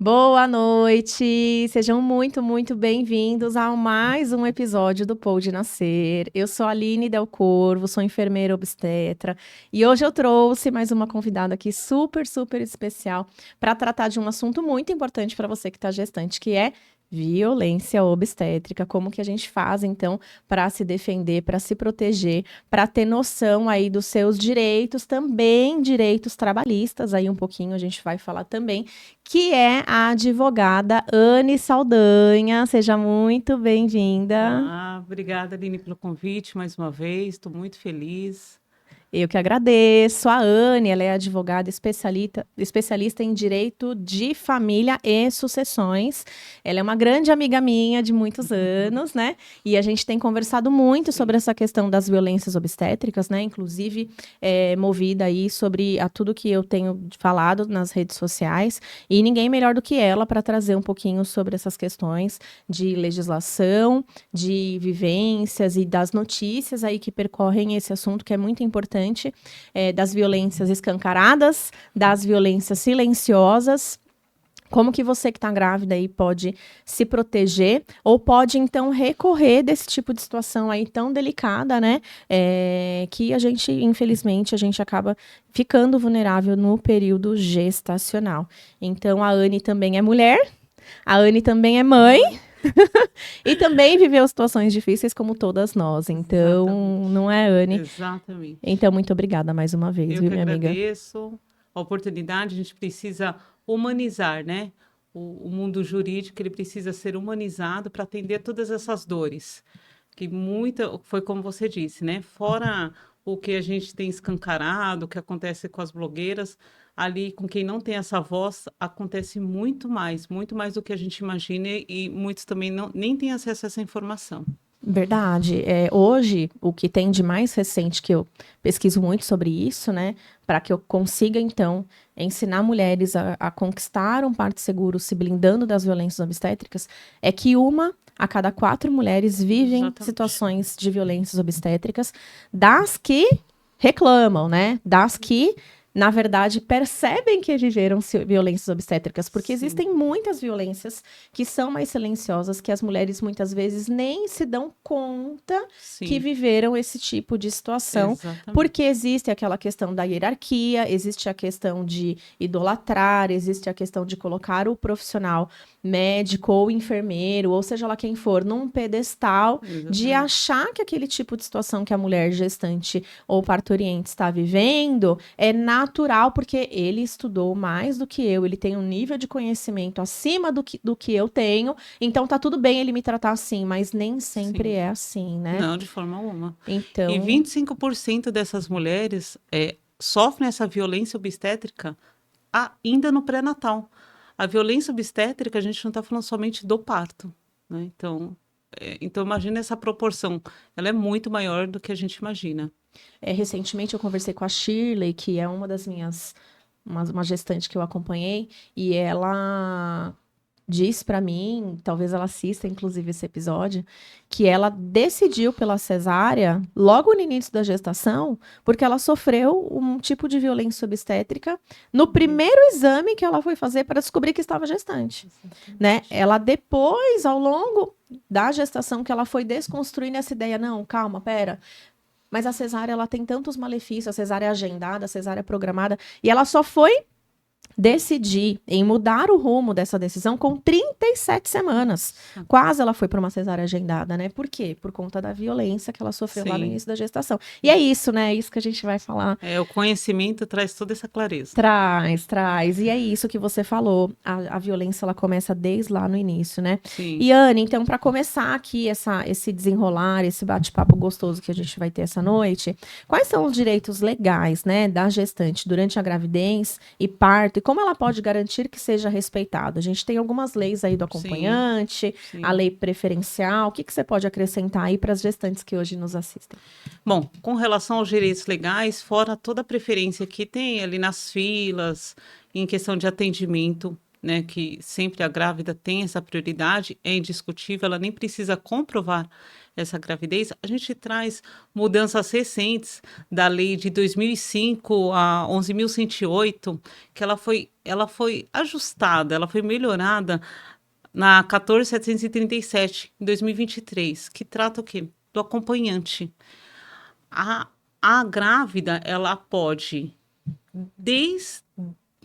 Boa noite, sejam muito bem-vindos a mais um episódio do Pode Nascer. Eu sou a Aline Del Corvo, sou enfermeira obstetra e hoje eu trouxe mais uma convidada aqui super especial para tratar de um assunto muito importante para você que está gestante, que é violência obstétrica. Como que a gente faz, então, para se defender, para se proteger, para ter noção aí dos seus direitos, também direitos trabalhistas, aí um pouquinho a gente vai falar também, que é a advogada Anne Saldanha. Seja muito bem-vinda. Obrigada, Aline, pelo convite mais uma vez. Estou muito feliz. Eu que agradeço. A Anne, ela é advogada especialista em direito de família e sucessões. Ela é uma grande amiga minha de muitos anos, né? E a gente tem conversado muito sobre essa questão das violências obstétricas, né? Inclusive, movida aí sobre a tudo que eu tenho falado nas redes sociais. E ninguém melhor do que ela para trazer um pouquinho sobre essas questões de legislação, de vivências e das notícias aí que percorrem esse assunto, que é muito importante, das violências escancaradas, das violências silenciosas. Como que você que está grávida aí pode se proteger ou pode, então, recorrer desse tipo de situação aí tão delicada, né? Que a gente, infelizmente, a gente acaba ficando vulnerável no período gestacional. Então, a Anne também é mulher, a Anne também é mãe, e também viveu situações difíceis como todas nós. Então, Exatamente. não é, Anne? Exatamente. Então, muito obrigada mais uma vez, Eu viu, que minha amiga? agradeço a oportunidade. A gente precisa humanizar, né? O mundo jurídico, ele precisa ser humanizado para atender todas essas dores. Que muita, foi como você disse, né? Fora o que a gente tem escancarado, o que acontece com as blogueiras, ali com quem não tem essa voz, acontece muito mais do que a gente imagina e muitos também não, nem têm acesso a essa informação. Verdade. Hoje, o que tem de mais recente, que eu pesquiso muito sobre isso, né? Para que eu consiga, então, ensinar mulheres a conquistar um parto seguro, se blindando das violências obstétricas, é que uma a cada 4 mulheres vivem Exatamente. situações de violências obstétricas, das que reclamam, né? Das que, na verdade, percebem que viveram violências obstétricas, porque Sim, existem muitas violências que são mais silenciosas, que as mulheres muitas vezes nem se dão conta que sim, viveram esse tipo de situação, porque exatamente. existe aquela questão da hierarquia, existe a questão de idolatrar, existe a questão de colocar o profissional médico ou enfermeiro, ou seja lá quem for, num pedestal, de Exatamente. achar que aquele tipo de situação que a mulher gestante ou parturiente está vivendo é natural, porque ele estudou mais do que eu, ele tem um nível de conhecimento acima do que eu tenho, então tá tudo bem ele me tratar assim, mas nem sempre Sim. é assim, né? Não, de forma alguma. E Então, 25% dessas mulheres sofrem essa violência obstétrica ainda no pré-natal. A violência obstétrica, a gente não está falando somente do parto, né? Então imagina essa proporção. Ela é muito maior do que a gente imagina. recentemente eu conversei com a Shirley, que é uma das minhas, uma gestante que eu acompanhei, e ela disse para mim, talvez ela assista inclusive esse episódio, que ela decidiu pela cesárea logo no início da gestação, porque ela sofreu um tipo de violência obstétrica no primeiro exame que ela foi fazer para descobrir que estava gestante, né? Exatamente. Ela depois, ao longo da gestação, que ela foi desconstruindo essa ideia, não, calma, pera, mas a cesárea ela tem tantos malefícios, a cesárea é agendada, a cesárea é programada, e ela só foi decidir em mudar o rumo dessa decisão com 37 semanas. Nossa. Quase ela foi para uma cesárea agendada, né? Por quê? Por conta da violência que ela sofreu lá no Sim. início da gestação. E é isso, né? É isso que a gente vai falar. O conhecimento traz toda essa clareza. Traz. E é isso que você falou. A violência, ela começa desde lá no início, né? Sim, E, Anne, então, para começar aqui esse desenrolar, esse bate-papo gostoso que a gente vai ter essa noite, quais são os direitos legais, né, da gestante durante a gravidez e parto? E como ela pode garantir que seja respeitado? A gente tem algumas leis aí do sim, acompanhante, a sim. lei preferencial. O que você pode acrescentar aí para as gestantes que hoje nos assistem? Bom, com relação aos direitos legais, fora toda a preferência que tem ali nas filas, em questão de atendimento, né, que sempre a grávida tem essa prioridade, é indiscutível, ela nem precisa comprovar essa gravidez. A gente traz mudanças recentes da lei de 2005 a 11.108, que ela foi ajustada, ela foi melhorada na 14.737, em 2023, que trata o quê? Do acompanhante. A, a grávida, ela pode, desde,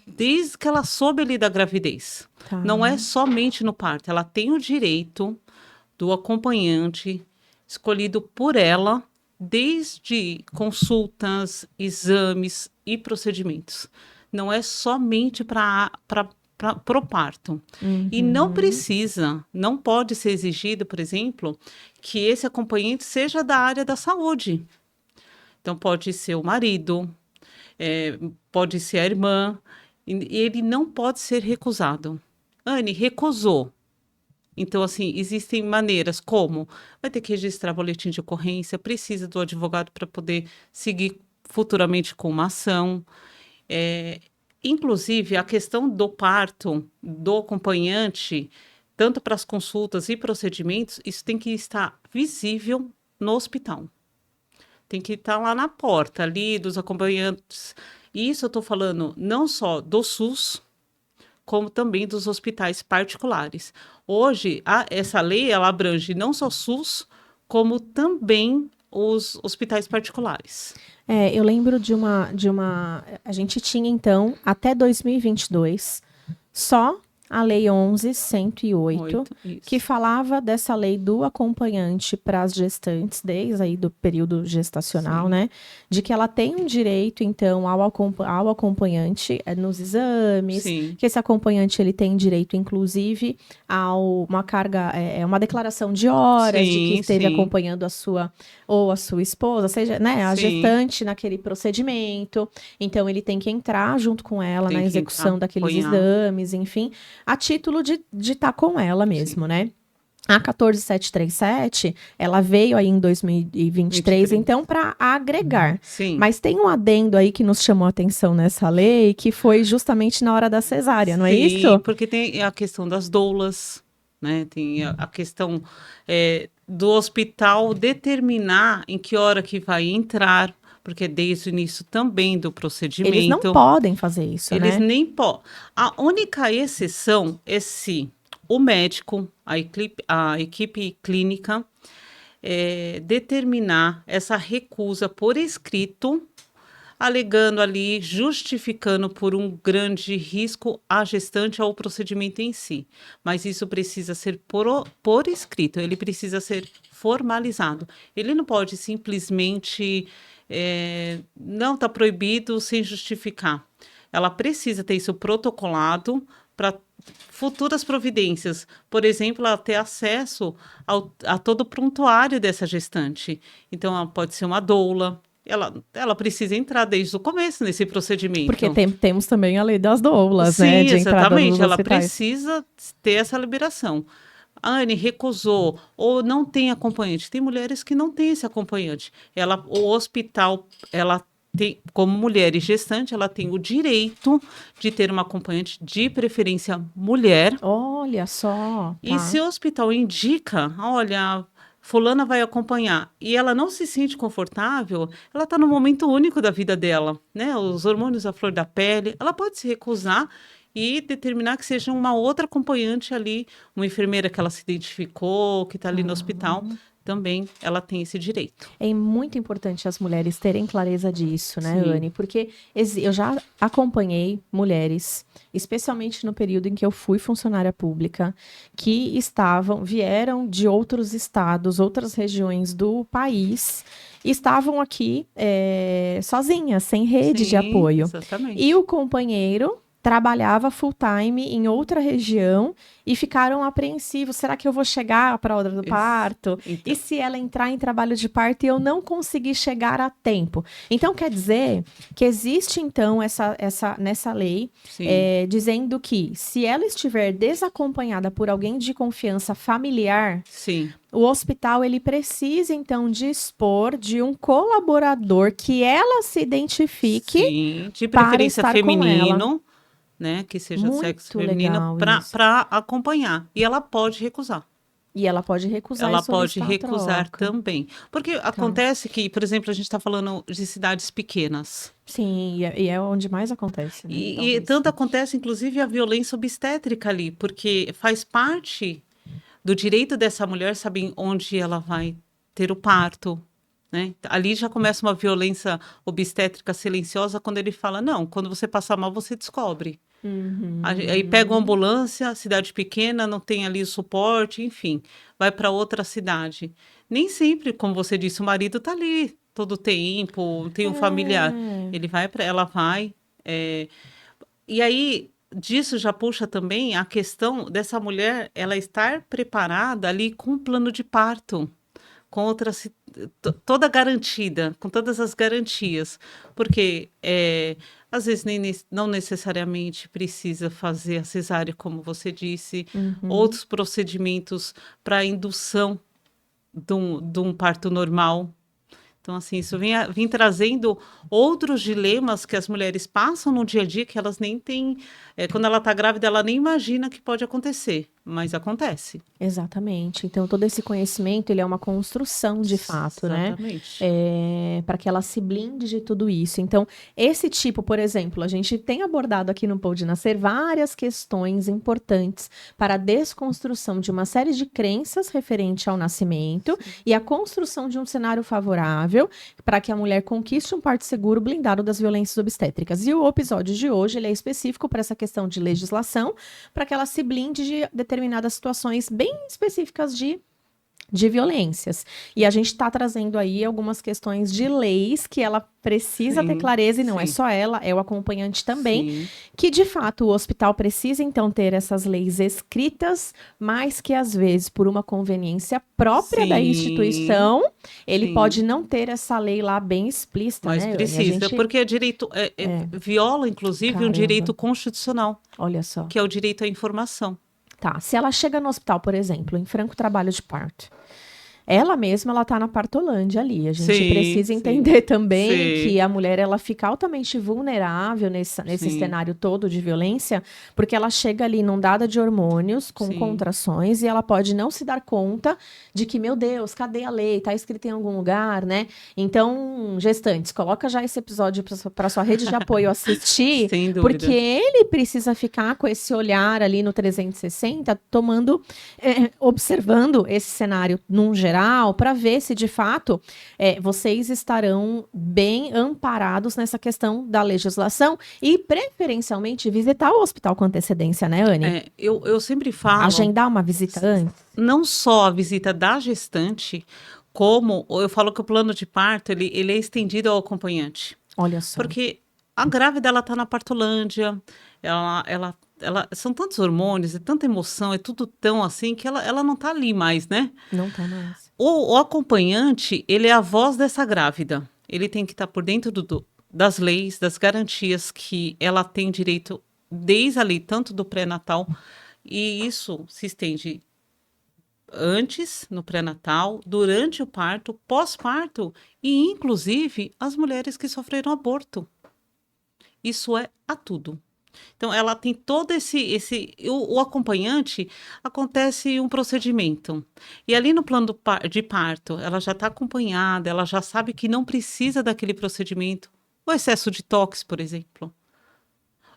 desde que ela soube ali da gravidez, Tá. não é somente no parto, ela tem o direito do acompanhante escolhido por ela, desde consultas, exames e procedimentos. Não é somente para o parto. E não precisa, não pode ser exigido, por exemplo, que esse acompanhante seja da área da saúde. Então, pode ser o marido, pode ser a irmã, e ele não pode ser recusado. Anne, recusou. Então, assim, existem maneiras como vai ter que registrar boletim de ocorrência, precisa do advogado para poder seguir futuramente com uma ação. É, inclusive, a questão do parto, do acompanhante, tanto para as consultas e procedimentos, isso tem que estar visível no hospital. Tem que estar lá na porta, ali, dos acompanhantes. Isso eu estou falando não só do SUS, como também dos hospitais particulares. Hoje, essa lei ela abrange não só SUS, como também os hospitais particulares. Eu lembro a gente tinha então até 2022 só a Lei 11.108, que Isso. falava dessa lei do acompanhante para as gestantes, desde aí do período gestacional, Sim. né? De que ela tem um direito, então, ao acompanhante nos exames, Sim. que esse acompanhante ele tem direito, inclusive, a uma carga, uma declaração de horas de que Sim, esteve sim. acompanhando a sua esposa, seja, né, a Sim. gestante naquele procedimento. Então, ele tem que entrar junto com ela Tem na que execução daqueles acompanhar. exames, enfim, a título de estar com ela mesmo, né? A 14.737, ela veio aí em 2023, 23. então, para agregar. Sim. Mas tem um adendo aí que nos chamou a atenção nessa lei, que foi justamente na hora da cesárea, não é Sim, isso? porque tem a questão das doulas, né? Tem a questão do hospital determinar em que hora que vai entrar, porque desde o início também do Eles não procedimento. podem fazer isso, Eles né? nem podem. A única exceção é se o médico, a equipe clínica, determinar essa recusa por escrito, alegando ali, justificando por um grande risco à gestante ou ao procedimento em si. Mas isso precisa ser por escrito, ele precisa ser formalizado. Ele não pode simplesmente, não está proibido sem justificar. Ela precisa ter isso protocolado para futuras providências. Por exemplo, ela ter acesso a todo o prontuário dessa gestante. Então, ela pode ser uma doula. Ela precisa entrar desde o começo nesse procedimento. Porque temos também a lei das doulas, né? Sim, De entrada nos exatamente. Ela hospitais. precisa ter essa liberação. A Anne recusou ou não tem acompanhante. Tem mulheres que não têm esse acompanhante. O hospital, ela tem, como mulher e gestante, ela tem o direito de ter uma acompanhante, de preferência mulher. Olha só, E tá. se o hospital indica, olha, fulana vai acompanhar, e ela não se sente confortável, ela está no momento único da vida dela, né? Os hormônios à flor da pele, ela pode se recusar e determinar que seja uma outra acompanhante ali, uma enfermeira que ela se identificou, que está ali no hospital, também ela tem esse direito. É muito importante as mulheres terem clareza disso, né, Sim. Anne? Porque eu já acompanhei mulheres, especialmente no período em que eu fui funcionária pública, que vieram de outros estados, outras regiões do país, e estavam aqui sozinhas, sem rede de Sim, apoio. exatamente. E o companheiro trabalhava full time em outra região e ficaram apreensivos. Será que eu vou chegar para a hora do parto? Então, E se ela entrar em trabalho de parto e eu não conseguir chegar a tempo? Então, quer dizer que existe, então, nessa lei, sim, dizendo que se ela estiver desacompanhada por alguém de confiança familiar, sim, o hospital ele precisa, então, dispor de um colaborador que ela se identifique sim, de para preferência estar com ela. feminino, né, que seja do sexo Muito feminino, legal isso. para acompanhar. E ela pode recusar. E ela pode recusar e Ela pode solicitar a recusar troca. também. Porque Tá. acontece que, por exemplo, a gente está falando de cidades pequenas. Sim, e é onde mais acontece, né? E Talvez. tanto acontece, inclusive, a violência obstétrica ali, porque faz parte do direito dessa mulher saber onde ela vai ter o parto, né? Ali já começa uma violência obstétrica silenciosa quando ele fala, não, quando você passar mal, você descobre. Aí pega uma Uhum. ambulância, cidade pequena, não tem ali o suporte, enfim, vai para outra cidade. Nem sempre, como você disse, o marido está ali todo o tempo, tem um familiar. É. Ele vai para, ela vai. é, E aí, disso já puxa também a questão dessa mulher, ela estar preparada ali com um plano de parto, com outra, toda garantida, com todas as garantias, porque às vezes não necessariamente precisa fazer a cesárea, como você disse, Uhum. outros procedimentos para indução de um parto normal. Então, assim, isso vem trazendo outros dilemas que as mulheres passam no dia a dia que elas nem têm. Quando ela está grávida, ela nem imagina que pode acontecer, mas acontece. Exatamente. Então, todo esse conhecimento, ele é uma construção de fato, né? Exatamente. Para que ela se blinde de tudo isso. Então, esse tipo, por exemplo, a gente tem abordado aqui no Pode Nascer várias questões importantes para a desconstrução de uma série de crenças referente ao nascimento e a construção de um cenário favorável para que a mulher conquiste um parto seguro blindado das violências obstétricas. E o episódio de hoje, ele é específico para essa questão de legislação, para que ela se blinde de determinadas situações bem específicas de violências. E a gente está trazendo aí algumas questões de leis que ela precisa ter Sim, clareza, e não é sim, só ela, é o acompanhante também, sim, que de fato o hospital precisa então ter essas leis escritas, mas que às vezes, por uma conveniência própria da sim, instituição, ele pode sim. não ter essa lei lá bem explícita, Mas né, Anne? A precisa, gente. porque é direito, viola, inclusive, um Caramba, direito constitucional, olha só. que é o direito à informação. Tá, se ela chega no hospital, por exemplo, em franco trabalho de parto, ela mesma, ela tá na partolândia ali. A gente Sim, precisa sim, entender também sim, que a mulher, ela fica altamente vulnerável nesse sim, cenário todo de violência, porque ela chega ali inundada de hormônios, com sim. contrações, e ela pode não se dar conta de que, meu Deus, cadê a lei? Tá escrito em algum lugar, né? Então, gestantes, coloca já esse episódio para sua rede de apoio assistir, Sem porque dúvida. ele precisa ficar com esse olhar ali no 360, tomando, observando esse cenário num geral, para ver se de fato vocês estarão bem amparados nessa questão da legislação e preferencialmente visitar o hospital com antecedência, né, Anne? Eu sempre falo, Agendar uma visita antes. não só a visita da gestante, como eu falo que o plano de parto, ele é estendido ao acompanhante. Olha só. Porque a grávida, ela tá na partolândia, são tantos hormônios, é tanta emoção, é tudo tão assim, que ela não tá ali mais, né? Não tá mais. O acompanhante, ele é a voz dessa grávida. Ele tem que estar por dentro das leis, das garantias que ela tem direito desde ali, tanto do pré-natal, e isso se estende antes, no pré-natal, durante o parto, pós-parto e, inclusive, as mulheres que sofreram aborto. Isso é a tudo. Então, ela tem todo o acompanhante, acontece um procedimento. E ali no plano de parto, ela já está acompanhada, ela já sabe que não precisa daquele procedimento. O excesso de tox, por exemplo.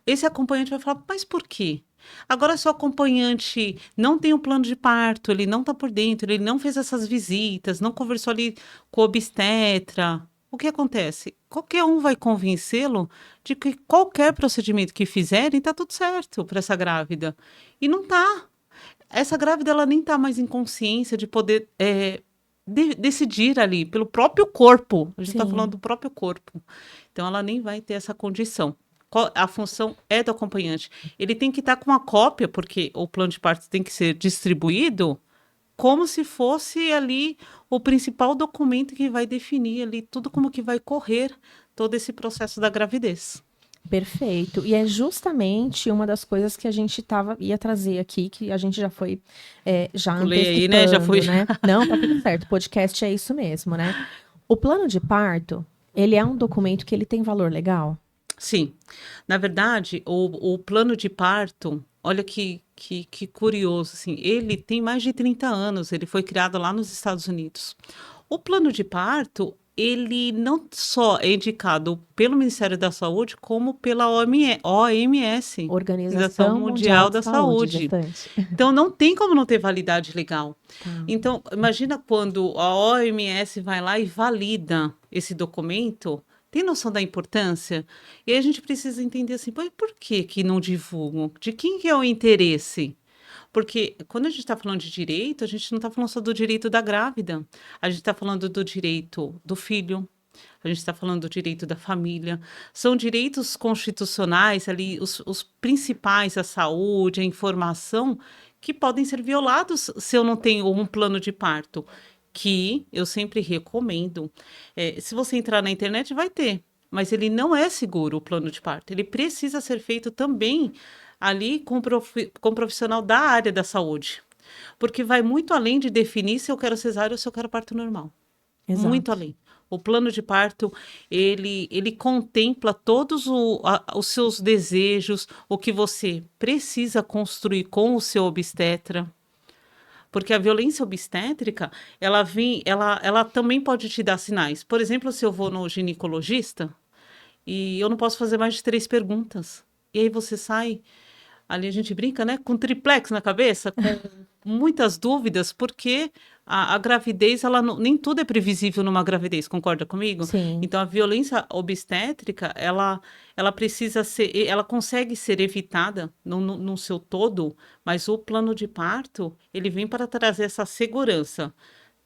Esse acompanhante vai falar, mas por quê? Agora, se o acompanhante não tem um plano de parto, ele não está por dentro, ele não fez essas visitas, não conversou ali com o obstetra, o que acontece? Qualquer um vai convencê-lo de que qualquer procedimento que fizerem está tudo certo para essa grávida. E não está. Essa grávida, ela nem está mais em consciência de poder decidir ali pelo próprio corpo. A gente está falando Sim. do próprio corpo. Então, ela nem vai ter essa condição. A função é do acompanhante. Ele tem que estar com a cópia, porque o plano de parto tem que ser distribuído como se fosse ali o principal documento que vai definir ali tudo como que vai correr todo esse processo da gravidez. Perfeito. E é justamente uma das coisas que a gente ia trazer aqui, que a gente já foi já Pulei aí, né? Já fui. antecipando, né? Não, tá tudo certo. O podcast é isso mesmo, né? O plano de parto, ele é um documento que ele tem valor legal? Sim. Na verdade, o plano de parto, olha que curioso, assim, ele tem mais de 30 anos, ele foi criado lá nos Estados Unidos. O plano de parto, ele não só é indicado pelo Ministério da Saúde, como pela OMS, Organização Organização Mundial Mundial de da Saúde, Saúde. gestante. Então, não tem como não ter validade legal. Tá. Então, imagina quando a OMS vai lá e valida esse documento, tem noção da importância? E aí a gente precisa entender assim, "Pô, e por que que não divulgam? De quem que é o interesse?" Porque quando a gente está falando de direito, a gente não está falando só do direito da grávida, a gente está falando do direito do filho, a gente está falando do direito da família. São direitos constitucionais ali, os principais, a saúde, a informação, que podem ser violados se eu não tenho um plano de parto. Que eu sempre recomendo. Se você entrar na internet, vai ter. Mas ele não é seguro, o plano de parto. Ele precisa ser feito também ali com um profissional da área da saúde. Porque vai muito além de definir se eu quero cesárea ou se eu quero parto normal. Muito Exato. além. O plano de parto, ele contempla todos os seus desejos, o que você precisa construir com o seu obstetra. Porque a violência obstétrica, ela também pode te dar sinais. Por exemplo, se eu vou no ginecologista e eu não posso fazer mais de 3 perguntas. E aí você sai, ali a gente brinca, né, com triplex na cabeça, com muitas dúvidas, porque a gravidez, ela nem tudo é previsível numa gravidez, concorda comigo? Sim. Então, a violência obstétrica, ela precisa ser, ela consegue ser evitada no seu todo, mas o plano de parto, ele vem para trazer essa segurança,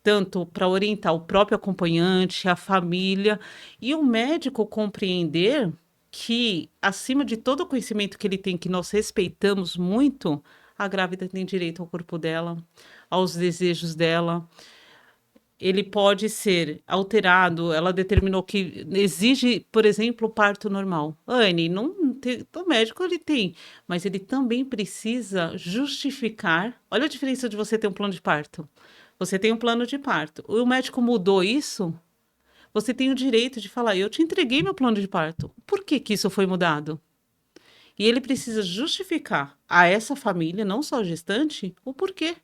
tanto para orientar o próprio acompanhante, a família, e o médico compreender que, acima de todo o conhecimento que ele tem, que nós respeitamos muito, a grávida tem direito ao corpo dela, aos desejos dela. Ele pode ser alterado, ela determinou que exige, por exemplo, o parto normal. Anne, não tem, o médico ele tem, mas ele também precisa justificar. Olha a diferença de você ter um plano de parto. Você tem um plano de parto. O médico mudou isso, você tem o direito de falar: eu te entreguei meu plano de parto. Por que que isso foi mudado? E ele precisa justificar a essa família, não só a gestante, o porquê.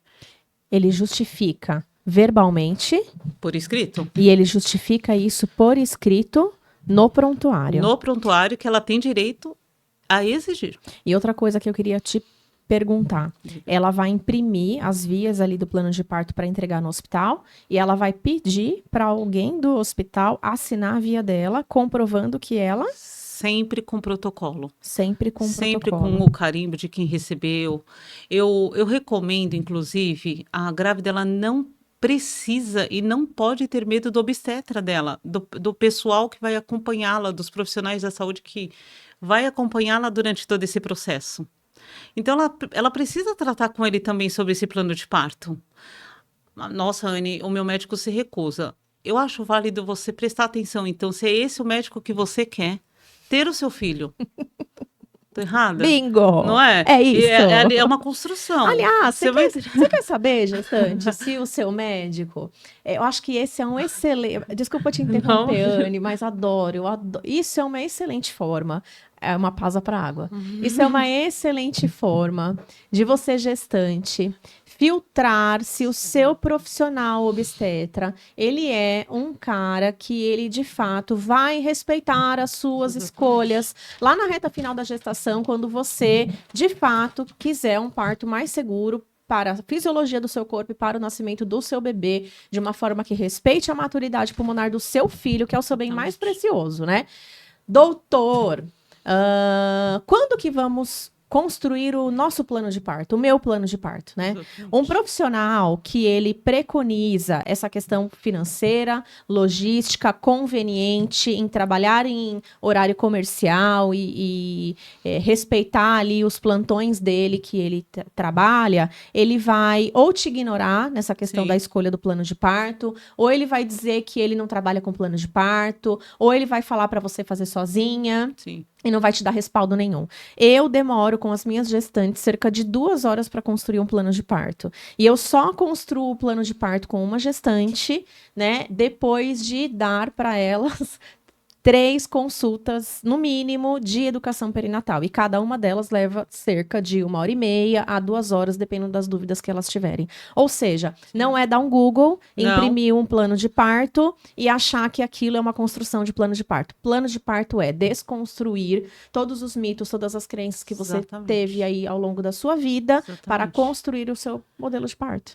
Ele justifica verbalmente Por escrito. e ele justifica isso por escrito no prontuário. No prontuário que ela tem direito a exigir. E outra coisa que eu queria te perguntar, ela vai imprimir as vias ali do plano de parto para entregar no hospital e ela vai pedir para alguém do hospital assinar a via dela, comprovando que ela Sempre com protocolo. sempre com Sempre com protocolo. o carimbo de quem recebeu. Eu recomendo, inclusive, a grávida ela não precisa e não pode ter medo do obstetra dela, do pessoal que vai acompanhá-la, dos profissionais da saúde que vai acompanhá-la durante todo esse processo. Então, ela precisa tratar com ele também sobre esse plano de parto. Nossa, Anne, o meu médico se recusa. Eu acho válido você prestar atenção, então, se é esse o médico que você quer, ter o seu filho. Tô errada? Bingo! Não é? É E isso. é uma construção. Aliás, Você vai... você quer saber, gestante, se o seu médico. Eu acho que esse é um excelente. Desculpa te Não. interromper, Anne, mas adoro, eu adoro. Isso é uma excelente forma. É uma pausa para água. Isso é uma excelente forma de você, gestante, filtrar se o seu profissional obstetra, ele é um cara que ele, de fato, vai respeitar as suas escolhas lá na reta final da gestação, quando você, de fato, quiser um parto mais seguro para a fisiologia do seu corpo e para o nascimento do seu bebê, de uma forma que respeite a maturidade pulmonar do seu filho, que é o seu bem mais precioso, né? Doutor, quando que vamos construir o nosso plano de parto, o meu plano de parto, né? Um profissional que ele preconiza essa questão financeira, logística, conveniente em trabalhar em horário comercial e respeitar ali os plantões dele que ele trabalha, ele vai ou te ignorar nessa questão Sim. da escolha do plano de parto, ou ele vai dizer que ele não trabalha com plano de parto, ou ele vai falar para você fazer sozinha. Sim. E não vai te dar respaldo nenhum. Eu demoro com as minhas gestantes cerca de 2 horas para construir um plano de parto. E eu só construo o plano de parto com uma gestante, né? Depois de dar para elas 3 consultas, no mínimo, de educação perinatal. E cada uma delas leva cerca de 1h30 a 2 horas, dependendo das dúvidas que elas tiverem. Ou seja, não é dar um Google, Não. imprimir um plano de parto e achar que aquilo é uma construção de plano de parto. Plano de parto é desconstruir todos os mitos, todas as crenças que você Exatamente. teve aí ao longo da sua vida para Exatamente. construir o seu modelo de parto.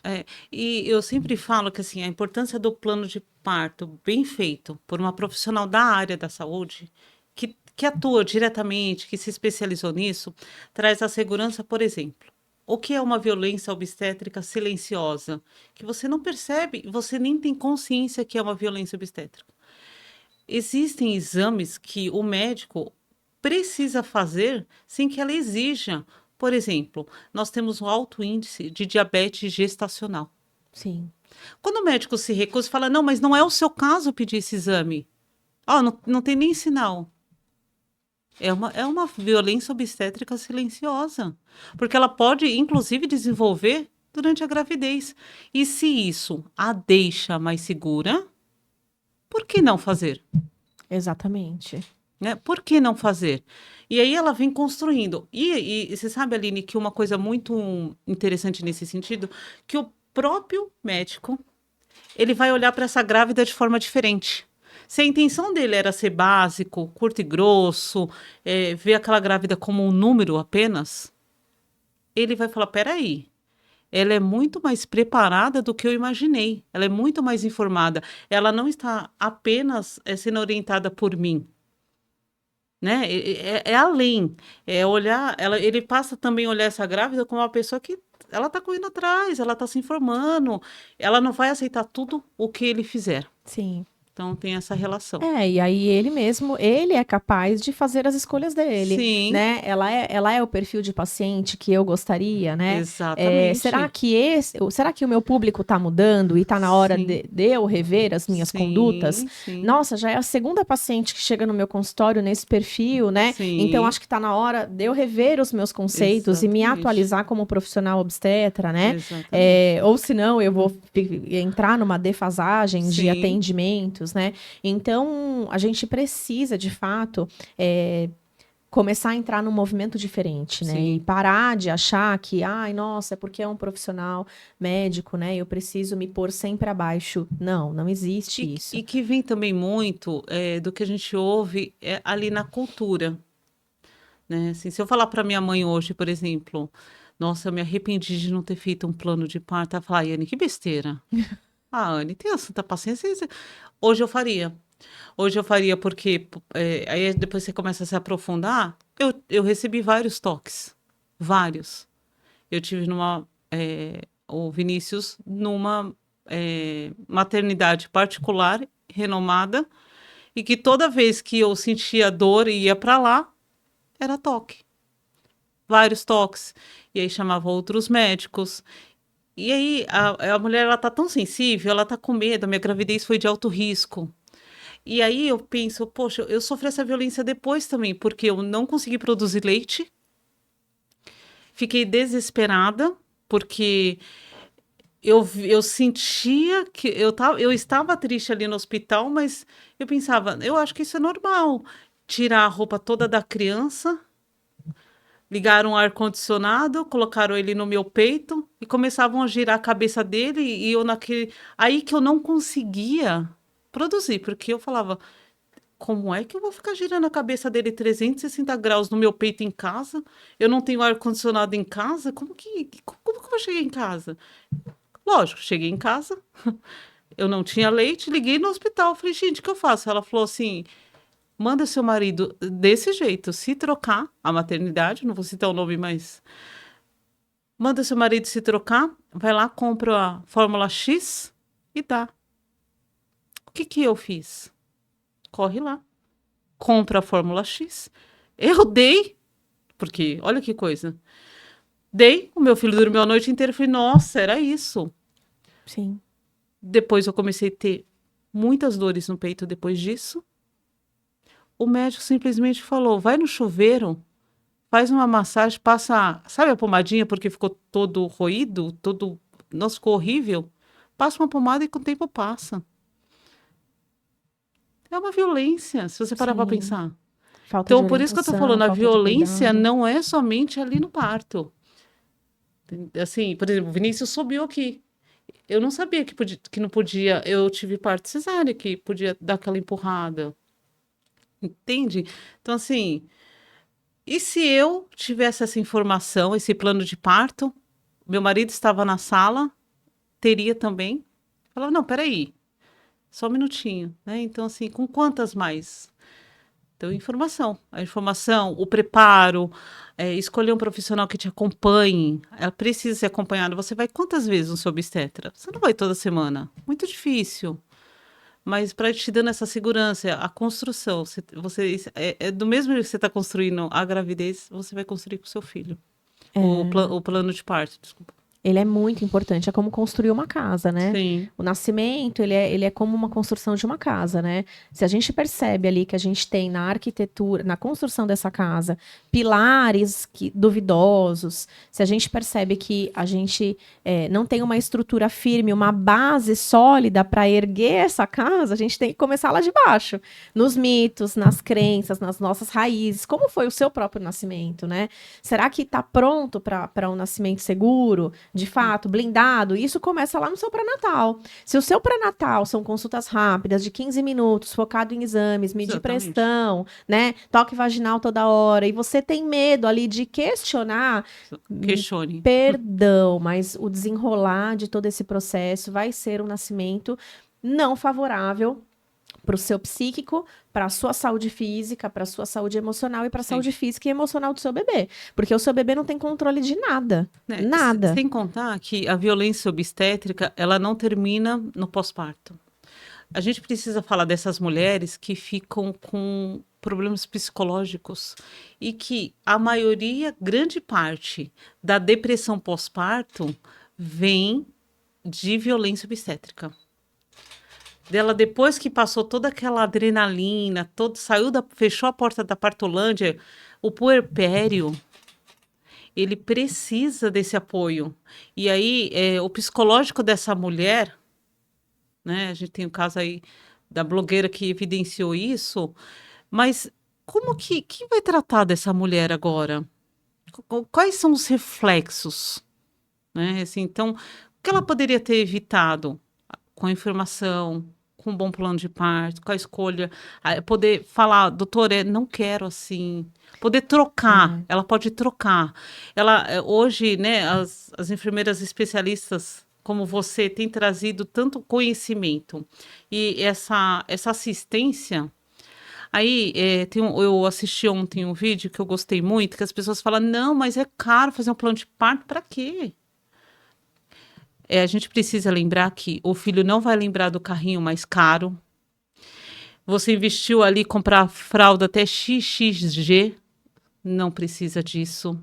E eu sempre falo que assim, a importância do plano de parto bem feito por uma profissional da área da saúde, que atua diretamente, que se especializou nisso, traz a segurança, por exemplo. O que é uma violência obstétrica silenciosa? Que você não percebe, você nem tem consciência que é uma violência obstétrica. Existem exames que o médico precisa fazer sem que ela exija. Por exemplo, nós temos um alto índice de diabetes gestacional. Sim. Quando o médico se recusa e fala, não, mas não é o seu caso pedir esse exame. Não tem nem sinal. É uma violência obstétrica silenciosa. Porque ela pode, inclusive, desenvolver durante a gravidez. E se isso a deixa mais segura, por que não fazer? Exatamente. Né? Por que não fazer? E aí ela vem construindo. E você sabe, Aline, que uma coisa muito interessante nesse sentido, que o próprio médico, ele vai olhar para essa grávida de forma diferente. Se a intenção dele era ser básico, curto e grosso, ver aquela grávida como um número apenas, ele vai falar, peraí, ela é muito mais preparada do que eu imaginei. Ela é muito mais informada. Ela não está apenas sendo orientada por mim. Né? É além, é olhar, ele passa também a olhar essa grávida como uma pessoa que ela está correndo atrás, ela está se informando, ela não vai aceitar tudo o que ele fizer. Sim. Então tem essa relação. E aí ele mesmo, ele é capaz de fazer as escolhas dele, Sim, né? Ela é o perfil de paciente que eu gostaria, né? exatamente. Será que o meu público está mudando e está na hora Sim, de eu rever as minhas condutas? sim, Nossa, já é a segunda paciente que chega no meu consultório nesse perfil, né? Então sim, acho que está na hora de eu rever os meus conceitos e me exatamente. atualizar como profissional obstetra, né? Exatamente. Ou senão eu vou entrar numa defasagem de Sim, atendimentos, né? Então, a gente precisa, de fato, começar a entrar num movimento diferente, né? sim. E parar de achar que, ai, nossa, é porque é um profissional médico, né? Eu preciso me pôr sempre abaixo. Não, não existe isso. E que vem também muito do que a gente ouve ali na cultura. Né? Assim, se eu falar para minha mãe hoje, por exemplo, nossa, eu me arrependi de não ter feito um plano de parto, ela fala, Anne, que besteira. Anne, tenha santa paciência. Hoje eu faria. Hoje eu faria porque aí depois você começa a se aprofundar. Eu recebi vários toques. Vários. Eu tive o Vinícius numa maternidade particular, renomada, e que toda vez que eu sentia dor e ia para lá, era toque. Vários toques. E aí chamava outros médicos. E aí a mulher, ela tá tão sensível, ela tá com medo, a minha gravidez foi de alto risco. E aí eu penso, poxa, eu sofri essa violência depois também, porque eu não consegui produzir leite, fiquei desesperada, porque eu sentia que eu estava triste ali no hospital, mas eu pensava, eu acho que isso é normal, tirar a roupa toda da criança, ligaram o ar-condicionado, colocaram ele no meu peito e começavam a girar a cabeça dele e eu naquele... Aí que eu não conseguia produzir, porque eu falava, como é que eu vou ficar girando a cabeça dele 360 graus no meu peito em casa? Eu não tenho ar-condicionado em casa? Como que eu vou chegar em casa? Lógico, cheguei em casa, eu não tinha leite, liguei no hospital, falei, gente, o que eu faço? Ela falou assim, manda seu marido desse jeito, se trocar, a maternidade, não vou citar o nome, mas manda seu marido se trocar, vai lá, compra a Fórmula X e dá. O que que eu fiz? Corre lá, compra a Fórmula X. Eu dei, porque olha que coisa. Dei, o meu filho dormiu a noite inteira, falei, nossa, era isso. Sim. Depois eu comecei a ter muitas dores no peito depois disso. O médico simplesmente falou, vai no chuveiro, faz uma massagem, passa, sabe a pomadinha porque ficou todo roído, nossa, ficou horrível. Passa uma pomada e com o tempo passa. É uma violência, se você parar para Sim. pensar. Falta de Então, por isso que eu tô orientação, falando, a falta de violência cuidado. não é somente ali no parto. Assim, por exemplo, o Vinícius subiu aqui. Eu não sabia que não podia. Eu tive parto cesárea, que podia dar aquela empurrada. Entende? Então, assim, e se eu tivesse essa informação, esse plano de parto, meu marido estava na sala, teria também. Falava, não, peraí, só um minutinho, né? Então, assim, com quantas mais? Então, informação. A informação, o preparo, escolher um profissional que te acompanhe. Ela precisa ser acompanhada. Você vai quantas vezes no seu obstetra? Você não vai toda semana. Muito difícil. Mas para te dando essa segurança, a construção, é do mesmo jeito que você está construindo a gravidez, você vai construir com o seu filho. O plano de parto, desculpa. Ele é muito importante, é como construir uma casa, né? Sim, O nascimento, ele é como uma construção de uma casa, né? Se a gente percebe ali que a gente tem na arquitetura, na construção dessa casa, pilares duvidosos, se a gente percebe que a gente não tem uma estrutura firme, uma base sólida para erguer essa casa, a gente tem que começar lá de baixo, nos mitos, nas crenças, nas nossas raízes. Como foi o seu próprio nascimento, né? Será que está pronto para um nascimento seguro? De fato, blindado, isso começa lá no seu pré-natal. Se o seu pré-natal são consultas rápidas, de 15 minutos, focado em exames, medir exatamente. pressão, né? Toque vaginal toda hora, e você tem medo ali de questionar, Questione. perdão, mas o desenrolar de todo esse processo vai ser um nascimento não favorável para o seu psíquico, para a sua saúde física, para a sua saúde emocional e para a Sim. saúde física e emocional do seu bebê. Porque o seu bebê não tem controle de nada. Né, Nada. sem contar que a violência obstétrica, ela não termina no pós-parto. A gente precisa falar dessas mulheres que ficam com problemas psicológicos e que a maioria, grande parte da depressão pós-parto vem de violência obstétrica. Dela, depois que passou toda aquela adrenalina, fechou a porta da partolândia, o puerpério, ele precisa desse apoio. E aí, o psicológico dessa mulher, né? A gente tem o caso aí da blogueira que evidenciou isso, mas como que quem vai tratar dessa mulher agora? Quais são os reflexos, né? Assim, então, o que ela poderia ter evitado com a informação, com um bom plano de parto, com a escolha, poder falar, doutor, não quero assim, poder trocar, ela pode trocar. Ela, hoje, né, as enfermeiras especialistas como você têm trazido tanto conhecimento e essa assistência. Aí, eu assisti ontem um vídeo que eu gostei muito, que as pessoas falam, não, mas é caro fazer um plano de parto, para quê? A gente precisa lembrar que o filho não vai lembrar do carrinho mais caro. Você investiu ali comprar fralda até XXG, não precisa disso.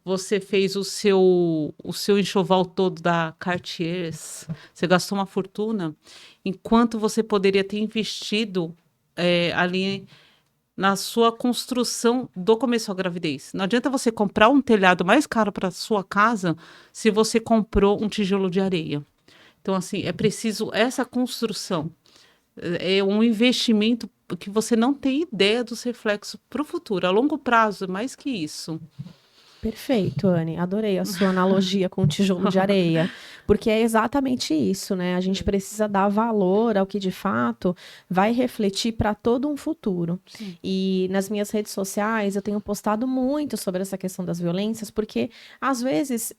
Você fez o seu enxoval todo da Cartier, você gastou uma fortuna, enquanto você poderia ter investido ali na sua construção do começo à gravidez. Não adianta você comprar um telhado mais caro para sua casa se você comprou um tijolo de areia. Então, assim, é preciso essa construção. É um investimento que você não tem ideia dos reflexos para o futuro. A longo prazo, é mais que isso. Perfeito, Anne. Adorei a sua analogia com o tijolo de areia, porque é exatamente isso, né? A gente precisa dar valor ao que de fato vai refletir para todo um futuro. Sim. E nas minhas redes sociais eu tenho postado muito sobre essa questão das violências, porque às vezes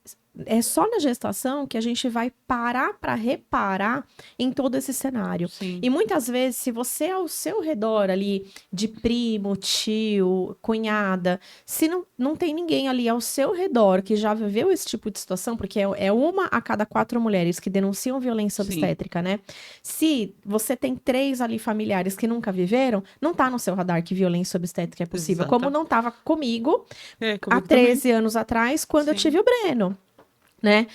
é só na gestação que a gente vai parar para reparar em todo esse cenário. Sim. E muitas vezes, se você ao seu redor ali, de primo, tio, cunhada, se não tem ninguém ali ao seu redor que já viveu esse tipo de situação, porque é uma a cada 4 mulheres que denunciam violência Sim. obstétrica, né? Se você tem 3 ali familiares que nunca viveram, não tá no seu radar que violência obstétrica é possível. Exato. Como não tava comigo há Comigo 13 anos atrás, quando eu Sim. tive o Breno, né?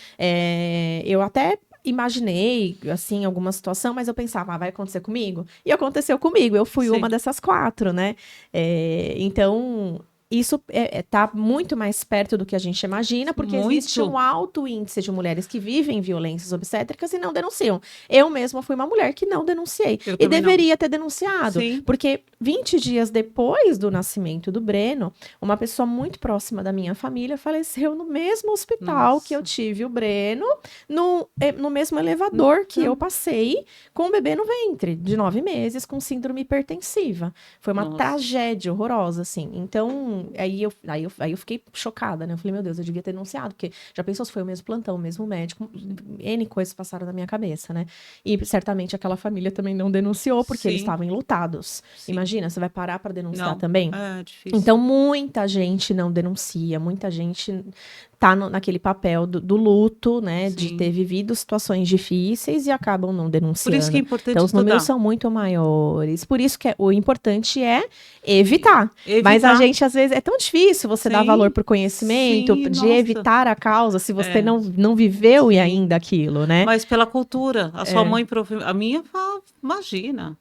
Eu até imaginei, assim, alguma situação, mas eu pensava, vai acontecer comigo? E aconteceu comigo, eu fui Sim. uma dessas 4, né? Então, isso tá muito mais perto do que a gente imagina, porque existe Muito. um alto índice de mulheres que vivem violências obstétricas e não denunciam. Eu mesma fui uma mulher que não denunciei. Eu E também não. deveria ter denunciado. Sim. Porque 20 dias depois do nascimento do Breno, uma pessoa muito próxima da minha família faleceu no mesmo hospital que eu Nossa. tive o Breno, no mesmo elevador que eu passei, com o bebê no ventre, de 9 meses, com síndrome hipertensiva. Foi uma Nossa. tragédia horrorosa, assim. Então, aí eu fiquei chocada, né? Eu falei, meu Deus, eu devia ter denunciado, porque já pensou se foi o mesmo plantão, o mesmo médico, N coisas passaram na minha cabeça, né? E certamente aquela família também não denunciou, porque eles Sim. estavam enlutados. Sim. Imagina, você vai parar para denunciar Não. também? É difícil. Então, muita gente não denuncia, muita gente tá naquele papel do luto, né? De Sim. ter vivido situações difíceis e acabam não Por isso que é denunciando. importante Então, os números estudar. são muito maiores. Por isso que o importante é evitar. Evitar. Mas a gente, às vezes, é tão difícil você dar Sim. valor pro conhecimento, Sim, de nossa. evitar a causa, se você É. não viveu e Sim. ainda aquilo, né? Mas pela cultura. A sua mãe, a minha fala, imagina.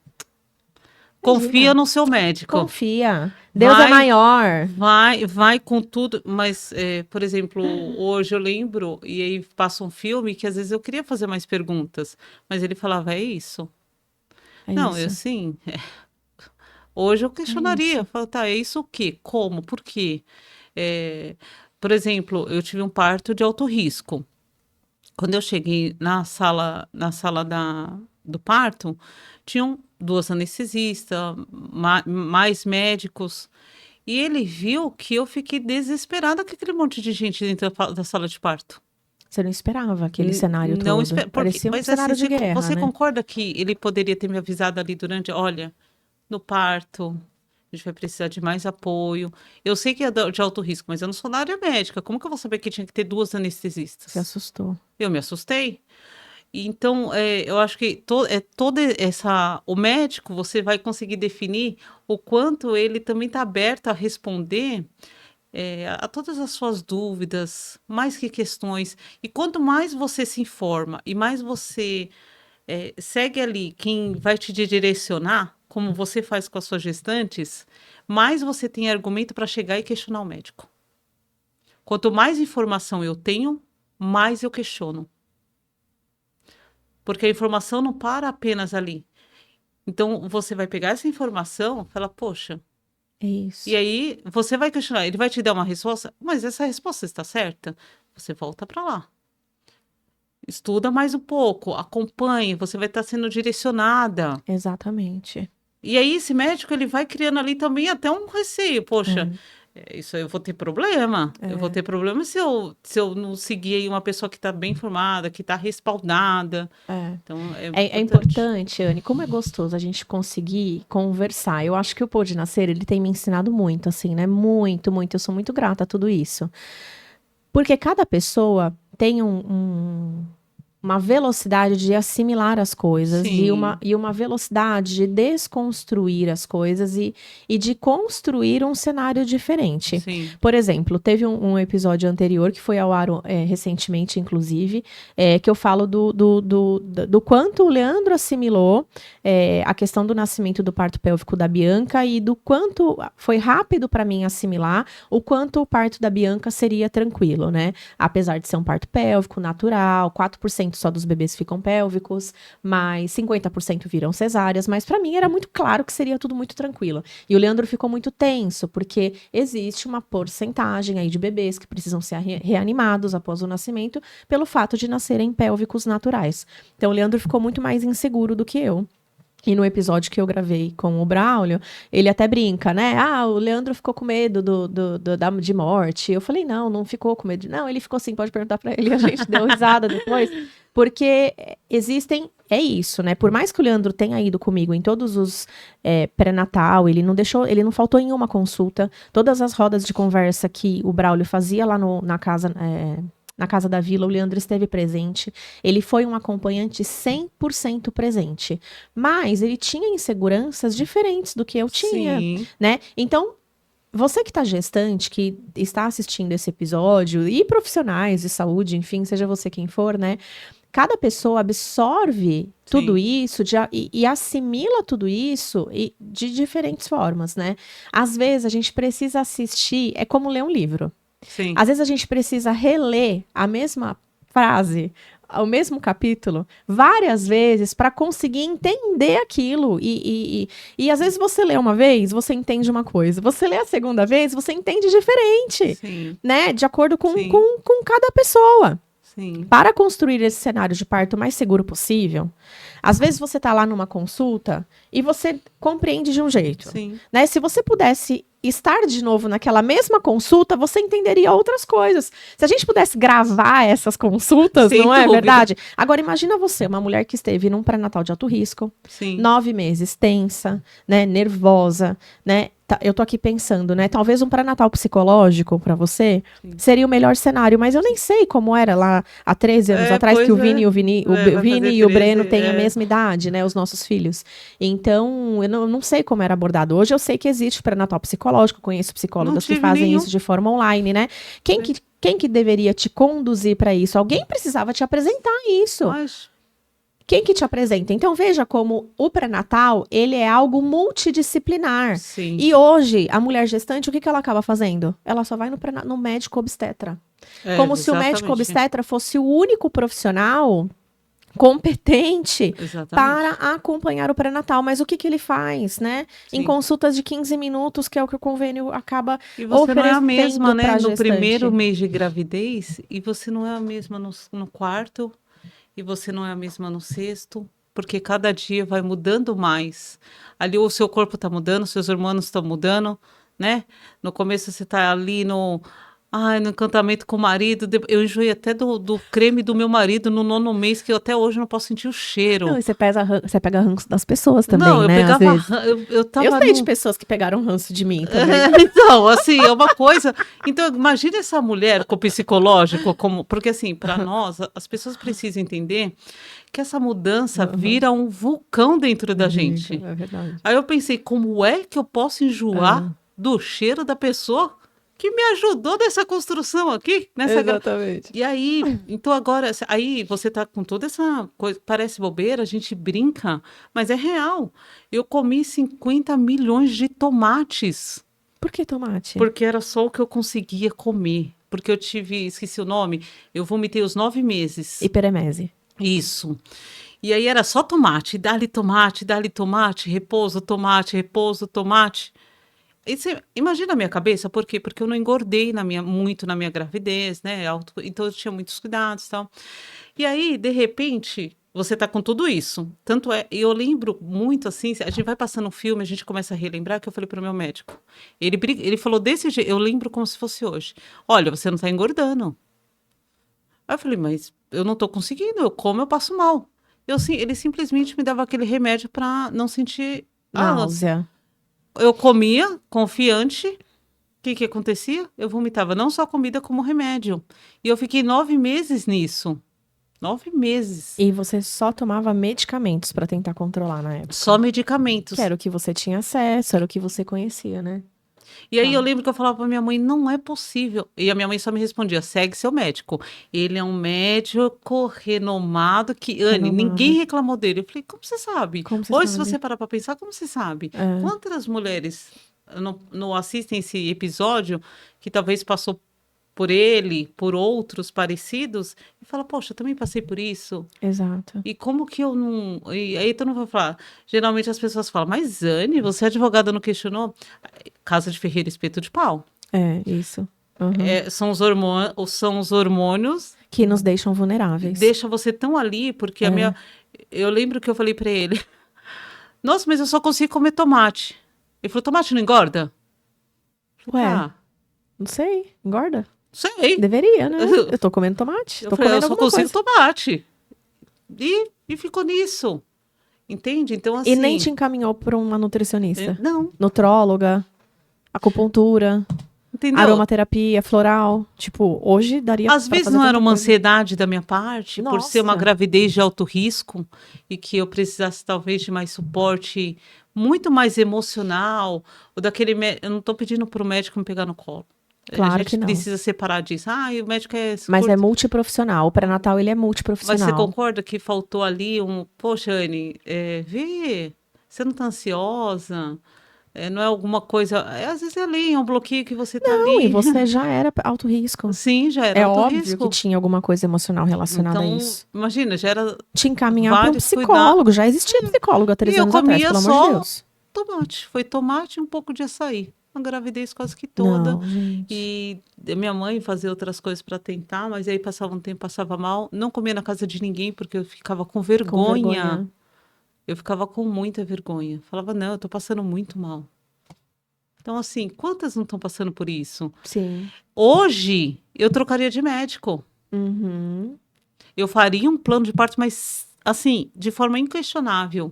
Confia Imagina. no seu médico. Confia. Deus é maior. Vai com tudo. Mas, por exemplo, hoje eu lembro, e aí passa um filme que às vezes eu queria fazer mais perguntas, mas ele falava, é isso? É Não, eu isso. sim. Hoje eu É questionaria. isso. Falo, tá, é isso o quê? Como? Por quê? É, por exemplo, eu tive um parto de alto risco. Quando eu cheguei na sala do parto, tinham duas anestesistas, mais médicos, e ele viu que eu fiquei desesperada com aquele monte de gente dentro da sala de parto. Você não esperava aquele cenário Não todo. espera, Parecia um mas assim, cenário de guerra, você né? concorda que ele poderia ter me avisado ali durante, olha, no parto, a gente vai precisar de mais apoio. Eu sei que é de alto risco, mas eu não sou na área médica. Como que eu vou saber que tinha que ter duas Se anestesistas? assustou. Eu me assustei. Então, eu acho que o médico, você vai conseguir definir o quanto ele também está aberto a responder a todas as suas dúvidas, mais que questões. E quanto mais você se informa e mais você segue ali quem vai te direcionar, como você faz com as suas gestantes, mais você tem argumento para chegar e questionar o médico. Quanto mais informação eu tenho, mais eu questiono. Porque a informação não para apenas ali. Então, você vai pegar essa informação e falar, poxa, É isso. e aí você vai questionar, ele vai te dar uma resposta, mas essa resposta está certa? Você volta para lá. Estuda mais um pouco, acompanhe, você vai estar sendo direcionada. Exatamente. E aí esse médico, ele vai criando ali também até um receio, poxa, isso aí eu vou ter problema. Eu vou ter problema se eu não seguir aí uma pessoa que está bem informada, que está respaldada. É. Então, é É importante. importante, Anne, como é gostoso a gente conseguir conversar. Eu acho que o Pode Nascer, ele tem me ensinado muito, assim, né? Muito, muito. Eu sou muito grata a tudo isso. Porque cada pessoa tem uma velocidade de assimilar as coisas Sim, e uma velocidade de desconstruir as coisas e de construir um cenário diferente. sim, Por exemplo, teve um episódio anterior que foi ao ar recentemente, inclusive, que eu falo do quanto o Leandro assimilou a questão do nascimento do parto pélvico da Bianca e do quanto foi rápido para mim assimilar o quanto o parto da Bianca seria tranquilo, né? Apesar de ser um parto pélvico natural, 4% só dos bebês ficam pélvicos, mas 50% viram cesáreas, mas para mim era muito claro que seria tudo muito tranquilo. E o Leandro ficou muito tenso, porque existe uma porcentagem aí de bebês que precisam ser reanimados após o nascimento pelo fato de nascerem pélvicos naturais. Então o Leandro ficou muito mais inseguro do que eu. E no episódio que eu gravei com o Braulio, ele até brinca, né? Ah, o Leandro ficou com medo de morte. Eu falei, não ficou com medo. Não, ele ficou assim, pode perguntar pra ele. A gente deu risada depois. Porque existem, é isso, né? Por mais que o Leandro tenha ido comigo em todos os pré-natal, ele não faltou em uma consulta. Todas as rodas de conversa que o Braulio fazia lá na casa... na Casa da Vila, o Leandro esteve presente. Ele foi um acompanhante 100% presente. Mas ele tinha inseguranças diferentes do que eu tinha, sim. né? Então, você que está gestante, que está assistindo esse episódio, e profissionais de saúde, enfim, seja você quem for, né? cada pessoa absorve tudo isso e assimila tudo isso de diferentes formas, né? Às vezes a gente precisa assistir, é como ler um livro. Sim. Às vezes a gente precisa reler a mesma frase, o mesmo capítulo, várias vezes para conseguir entender aquilo. E às vezes você lê uma vez, você entende uma coisa. Você lê a segunda vez, você entende diferente, Sim. né? De acordo com, Sim. com cada pessoa. Sim. Para construir esse cenário de parto mais seguro possível, às vezes você está lá numa consulta e você compreende de um jeito. Sim. Né? Se você pudesse estar de novo naquela mesma consulta, você entenderia outras coisas. Se a gente pudesse gravar essas consultas, Sem não é dúvida. verdade? Agora, imagina você, uma mulher que esteve num pré-natal de alto risco, Sim. 9 meses, tensa, né, nervosa, né? Eu tô aqui pensando, né? Talvez um pré-natal psicológico para você seria o melhor cenário, mas eu nem sei como era lá há 13 anos atrás, que o Vini, é. o Vini, Vai Vini fazer e o 13, Breno têm a mesma idade, né? Os nossos filhos. Então, eu não sei como era abordado. Hoje eu sei que existe pré-natal psicológico, conheço psicólogas que tive fazem nenhum. isso de forma online, né? Quem que deveria te conduzir para isso? Alguém precisava te apresentar isso. Mas, Quem que te apresenta? Então veja como o pré-natal, ele é algo multidisciplinar. sim. E hoje, a mulher gestante, o que ela acaba fazendo? Ela só vai no médico obstetra. Como se o médico exatamente. obstetra fosse o único profissional competente Exatamente. para acompanhar o pré-natal. Mas o que ele faz, né? Em Sim. consultas de 15 minutos, que é o que o convênio acaba E você não é a oferecendo mesma, né? pra No gestante. primeiro mês de gravidez, e você não é a mesma no quarto, e você não é a mesma no sexto, porque cada dia vai mudando mais. Ali o seu corpo está mudando, seus hormônios estão mudando, né? No começo você está ali no encantamento com o marido. Eu enjoei até do creme do meu marido no 9º mês, que eu até hoje não posso sentir o cheiro. Não, e você pega ranço das pessoas também, Não, eu né? Às pegava, vezes. eu tava Eu sei de num- pessoas que pegaram ranço de mim também. Então, assim, é uma coisa. Então, imagine essa mulher com o psicológico, porque assim, para nós, as pessoas precisam entender que essa mudança vira um vulcão dentro da gente. É verdade. Aí eu pensei, como é que eu posso enjoar do cheiro da pessoa que me ajudou nessa construção aqui, Exatamente. E aí, então agora, aí você tá com toda essa coisa, parece bobeira, a gente brinca, mas é real. Eu comi 50 milhões de tomates, Por que tomate? porque era só o que eu conseguia comer. Porque eu esqueci o nome, eu vomitei os 9 meses. Hiperemese. Isso. E aí era só tomate, dá-lhe tomate, repouso, tomate. E você imagina a minha cabeça, por quê? Porque eu não engordei muito na minha gravidez, né? Então eu tinha muitos cuidados e tal. E aí, de repente, você tá com tudo isso. Tanto é, eu lembro muito assim, a gente vai passando um filme, a gente começa a relembrar, que eu falei pro meu médico. Ele falou desse jeito, eu lembro como se fosse hoje. Olha, você não tá engordando. Aí eu falei, mas eu não tô conseguindo, eu como, eu passo mal. Ele simplesmente me dava aquele remédio para não sentir a ânsia. Náusea. Eu comia, confiante. O que acontecia? Eu vomitava não só comida, como remédio. E eu fiquei 9 meses nisso. 9 meses. E você só tomava medicamentos pra tentar controlar na época. Só medicamentos. Que era o que você tinha acesso, era o que você conhecia, né? E aí eu lembro que eu falava pra minha mãe, não é possível. E a minha mãe só me respondia, segue seu médico. Ele é um médico renomado que, Anne, ninguém reclamou dele. Eu falei, como você sabe? Como você Hoje, se sabe? você parar pra pensar, como você sabe? É. Quantas mulheres não assistem esse episódio que talvez passou por ele, por outros parecidos, e fala, poxa, eu também passei por isso. Exato. E como que eu não... E aí todo mundo vai falar, geralmente as pessoas falam, mas Anne, você é advogada, não questionou? Casa de Ferreira, espeto de pau. É, isso. Uhum. São os hormônios Que nos deixam vulneráveis. deixa você tão ali, porque eu lembro que eu falei pra ele, nossa, mas eu só consigo comer tomate. Ele falou, tomate não engorda? Ué, Ah, não sei. Engorda? sei. Deveria, né? Eu tô comendo tomate. Eu Tô falei, eu comendo só alguma consigo coisa. tomate. E ficou nisso. Entende? Então, assim... E nem te encaminhou pra uma nutricionista. Não, Nutróloga, acupuntura, entendeu? aromaterapia, floral. Tipo, hoje daria Às pra vezes fazer não era tanta uma coisa. ansiedade da minha parte, por ser uma Nossa. gravidez de alto risco e que eu precisasse talvez de mais suporte muito mais emocional, ou daquele eu não estou pedindo para o médico me pegar no colo. A Claro gente que não. precisa separar disso. Ah, e o médico é Mas é curto. multiprofissional. O pré-natal, ele é Mas você multiprofissional. concorda que faltou ali poxa, Anne, vê, você não tá ansiosa? Não é alguma coisa, às vezes é ali, é um bloqueio que você tá Não, e ali. você já era alto risco. Sim, já era É alto óbvio que risco. tinha alguma coisa emocional relacionada a Então, isso. imagina, já era Te encaminhar para um vários cuidados. psicólogo. Já existia psicólogo há E 3 eu anos atrás, comia pelo amor de só Deus. tomate. Foi tomate e um pouco de açaí. A gravidez quase que toda. Não, gente. E minha mãe fazia outras coisas para tentar, mas aí passava um tempo, passava mal. Não comia na casa de ninguém porque eu ficava com Com vergonha. vergonha. Eu ficava com muita vergonha. Falava, não, eu tô passando muito mal. Então, assim, quantas não estão passando por isso? Sim. Hoje, eu trocaria de médico. Uhum. Eu faria um plano de parto, mas, assim, de forma inquestionável.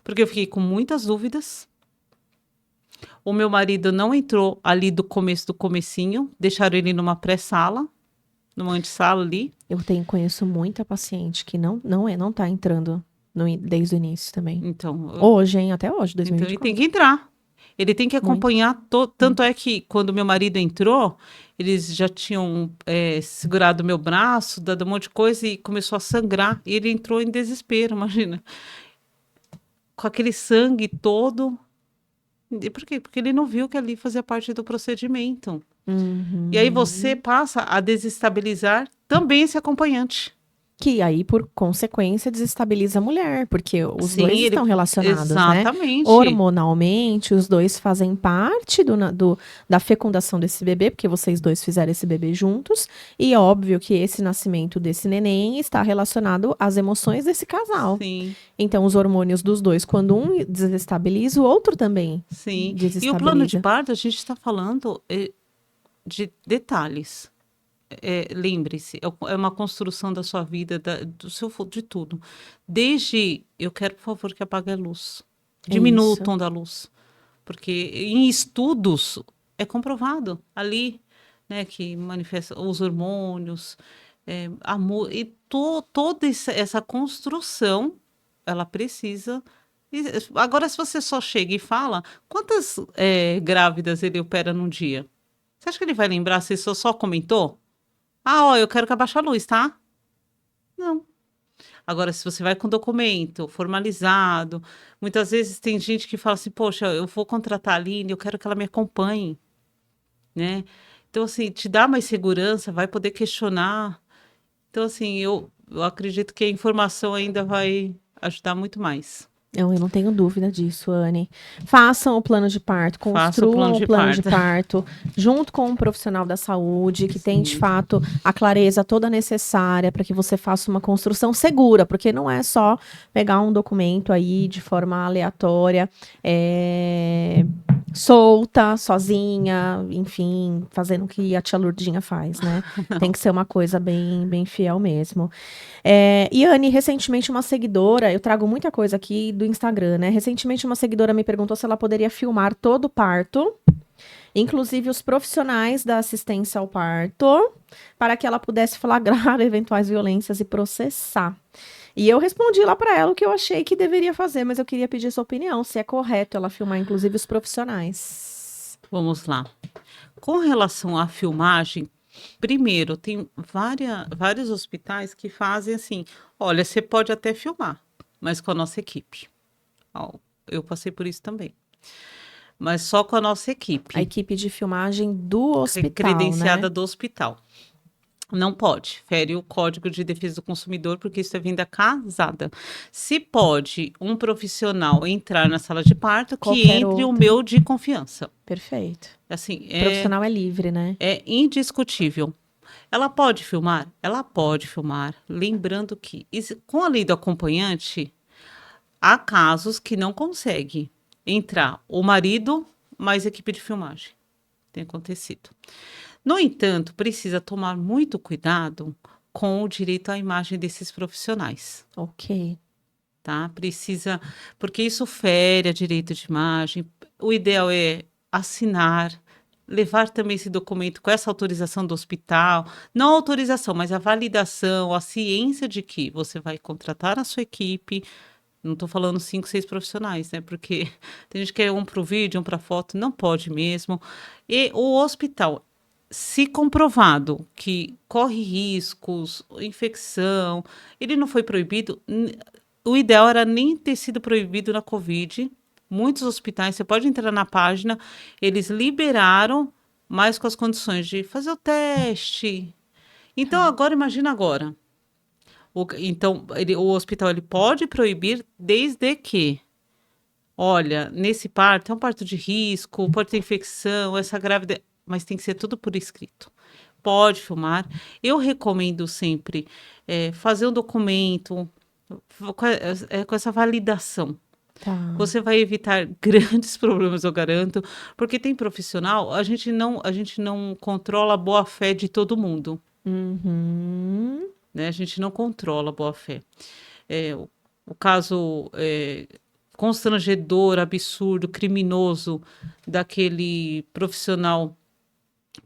Porque eu fiquei com muitas dúvidas. O meu marido não entrou ali do começo do comecinho. Deixaram ele numa pré-sala, numa antessala ali. Conheço muita paciente que não tá entrando desde o início também. Então, Hoje, hein? Até hoje, então ele tem que 2024. entrar. Ele tem que Muito. acompanhar. Tanto é que quando meu marido entrou, eles já tinham segurado meu braço, dado um monte de coisa e começou a sangrar. E ele entrou em desespero, imagina. Com aquele sangue todo. E por quê? Porque ele não viu que ali fazia parte do procedimento. E aí você Uhum. passa a desestabilizar também esse acompanhante. Que aí, por consequência, desestabiliza a mulher, porque os dois Sim, estão ele. relacionados, né? Exatamente. Hormonalmente, os dois fazem parte da fecundação desse bebê, porque vocês dois fizeram esse bebê juntos, e óbvio que esse nascimento desse neném está relacionado às emoções desse casal. Sim, Então, os hormônios dos dois, quando um desestabiliza, o outro também sim. E o plano de desestabiliza. parto, a gente está falando de detalhes. Lembre-se, é uma construção da sua vida, do seu, de tudo. Desde, eu quero, por favor, que apague a luz. É Diminua o isso. tom da luz. Porque em estudos é comprovado ali, né, que manifesta os hormônios, amor, e toda essa construção, ela precisa. Agora, se você só chega e fala, quantas grávidas ele opera num dia? Você acha que ele vai lembrar se você só comentou? Ah, ó, eu quero que abaixe a luz, tá? Não. Agora, se você vai com documento formalizado, muitas vezes tem gente que fala assim, poxa, eu vou contratar a Aline, eu quero que ela me acompanhe, né? Então, assim, te dá mais segurança, vai poder questionar. Então, assim, eu acredito que a informação ainda vai ajudar muito mais. Eu não tenho dúvida disso, Anne. Façam o plano de parto, Faça o plano construam o de plano de parto. parto, junto com um profissional da saúde, que tem, de Sim, fato, a clareza toda necessária para que você faça uma construção segura, porque não é só pegar um documento aí de forma aleatória, solta, sozinha, enfim, fazendo o que a tia Lurdinha faz, né? Tem não. que ser uma coisa bem, bem fiel mesmo. E Anne, recentemente uma seguidora, eu trago muita coisa aqui do Instagram, né? Recentemente uma seguidora me perguntou se ela poderia filmar todo o parto, inclusive os profissionais da assistência ao parto, para que ela pudesse flagrar eventuais violências e processar. E eu respondi lá para ela o que eu achei que deveria fazer, mas eu queria pedir sua opinião, se é correto ela filmar inclusive os profissionais. Vamos lá. Com relação à filmagem, primeiro, tem vários hospitais que fazem assim: olha, você pode até filmar, mas com a nossa equipe. Ó, eu passei por isso também, mas só com a nossa A equipe, equipe de filmagem do hospital, né? credenciada do hospital. Não pode, fere o Código de Defesa do Consumidor, porque isso é venda casada. Se pode um profissional entrar na sala de parto, que Qualquer entre o outra. meu de confiança. Perfeito. Assim, O profissional é livre, né? é indiscutível. Ela pode filmar? Ela pode filmar. Lembrando que, com a lei do acompanhante, há casos que não consegue entrar o marido mais equipe de filmagem. Tem acontecido. No entanto, precisa tomar muito cuidado com o direito à imagem desses profissionais, Ok. tá? Precisa, porque isso fere a direito de imagem. O ideal é assinar, levar também esse documento com essa autorização do hospital, não a autorização, mas a validação, a ciência de que você vai contratar a sua equipe, Não estou falando 5, 6 profissionais, né? Porque tem gente que é um para o vídeo, um para foto, não pode mesmo. E o hospital, se comprovado que corre riscos, infecção, ele não foi proibido, o ideal era nem ter sido proibido na Covid. Muitos hospitais, você pode entrar na página, eles liberaram, mas com as condições de fazer o teste. Então, agora, imagina agora. Então, o hospital ele pode proibir desde que, olha, nesse parto é um parto de risco, pode ter infecção, essa grávida, mas tem que ser tudo por escrito. Pode filmar. Eu recomendo sempre fazer um documento com essa validação. Tá. Você vai evitar grandes problemas, eu garanto, porque tem profissional, a gente não controla a boa-fé de todo mundo. Uhum. Né? A gente não controla a boa-fé. O caso constrangedor, absurdo, criminoso daquele profissional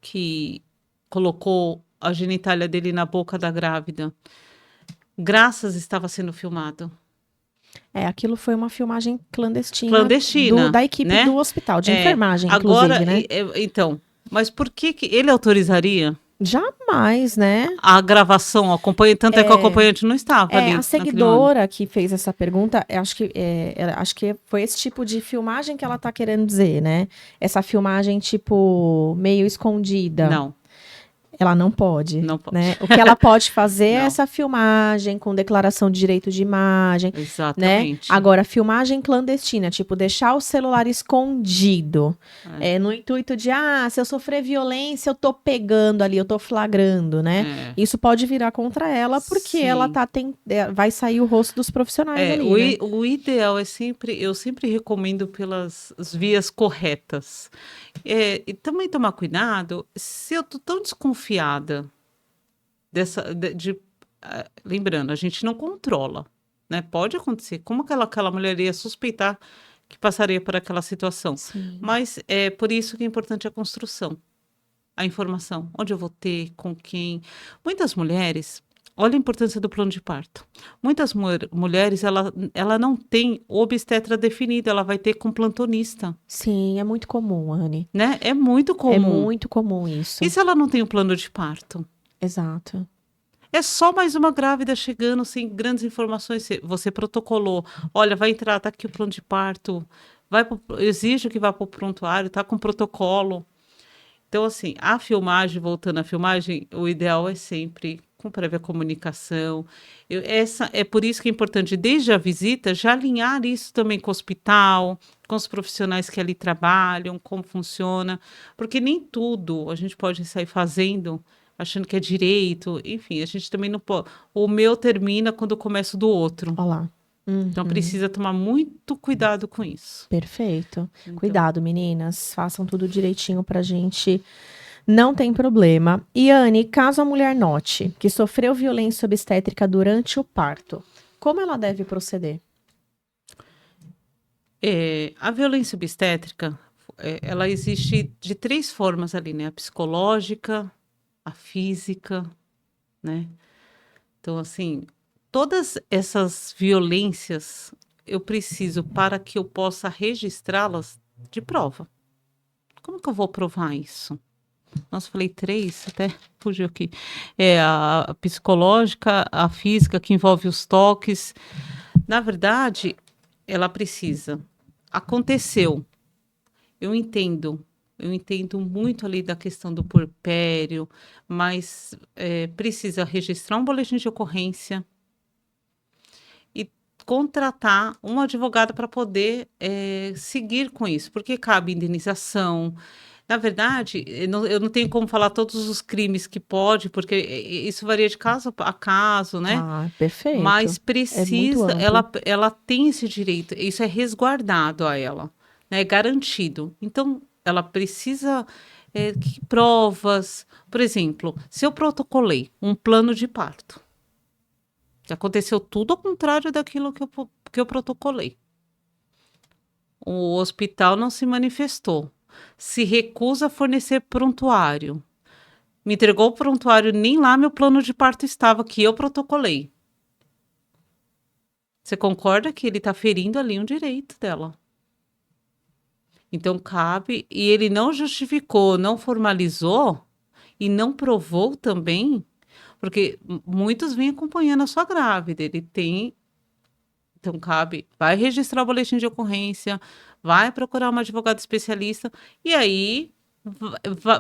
que colocou a genitália dele na boca da grávida. Graças estava sendo filmado. Aquilo foi uma filmagem clandestina, da equipe né? do hospital, de enfermagem, Agora, inclusive, né? Então, mas por que ele autorizaria Jamais, né? a gravação? Tanto é que o acompanhante não estava ali A naquele seguidora que fez essa pergunta, acho que foi esse tipo de filmagem que ela tá querendo dizer, né? Essa filmagem, tipo, meio escondida. Não. Ela não pode, Não pode. né? O que ela pode fazer é Não. essa filmagem com declaração de direito de imagem, né? Exatamente. Agora, filmagem clandestina, tipo, deixar o celular escondido, no intuito de, se eu sofrer violência, eu tô pegando ali, eu tô flagrando, né? Isso pode virar contra ela, porque Sim. ela vai sair o rosto dos profissionais ali, né? O ideal é eu sempre recomendo pelas vias corretas. E também tomar cuidado, se eu tô tão desconfiada lembrando, a gente não controla, né? Pode acontecer. Como aquela mulher ia suspeitar que passaria por aquela situação? Sim. Mas é por isso que é importante a construção, a informação, onde eu vou ter, com quem. Muitas mulheres, olha a importância do plano de parto. Muitas mulheres, ela não tem obstetra definido, ela vai ter com plantonista. Sim, é muito comum, Anne. Né? É muito comum. É muito comum isso. E se ela não tem o plano de parto? Exato. É só mais uma grávida chegando sem grandes informações. Você protocolou. Olha, vai entrar, tá aqui o plano de parto. Exige que vá para o prontuário, tá com protocolo. Então, assim, voltando à filmagem, o ideal é sempre com prévia comunicação. É por isso que é importante, desde a visita, já alinhar isso também com o hospital, com os profissionais que ali trabalham, como funciona. Porque nem tudo a gente pode sair fazendo achando que é direito. Enfim, a gente também não pode. O meu termina quando começa o do outro. Olha lá. Então, precisa tomar muito cuidado com isso. Perfeito. Então, cuidado, meninas. Façam tudo direitinho pra gente. Não tem problema. E, Anne, caso a mulher note que sofreu violência obstétrica durante o parto, como ela deve proceder? A violência obstétrica, ela existe de 3 formas ali, né? A psicológica, a física, né? Então, assim, todas essas violências eu preciso, para que eu possa registrá-las, de prova. Como que eu vou provar isso? Nossa, falei 3, até fugiu aqui. A psicológica, a física, que envolve os toques. Na verdade, ela precisa. Aconteceu. Eu entendo muito ali da questão do puerpério, mas precisa registrar um boletim de ocorrência e contratar um advogado para poder seguir com isso, porque cabe indenização. Na verdade, eu não tenho como falar todos os crimes que pode, porque isso varia de caso a caso, né? Perfeito. Mas precisa, ela tem esse direito, isso é resguardado a ela, né? É garantido. Então, ela precisa que provas. Por exemplo, se eu protocolei um plano de parto, aconteceu tudo ao contrário daquilo que eu protocolei. O hospital não se manifestou. Se recusa a fornecer prontuário. Me entregou o prontuário, nem lá meu plano de parto estava, que eu protocolei. Você concorda que ele está ferindo ali um direito dela? Então cabe, e ele não justificou, não formalizou e não provou também, porque muitos vêm acompanhando a sua grávida, ele tem, então cabe, vai registrar o boletim de ocorrência, vai procurar uma advogada especialista, e aí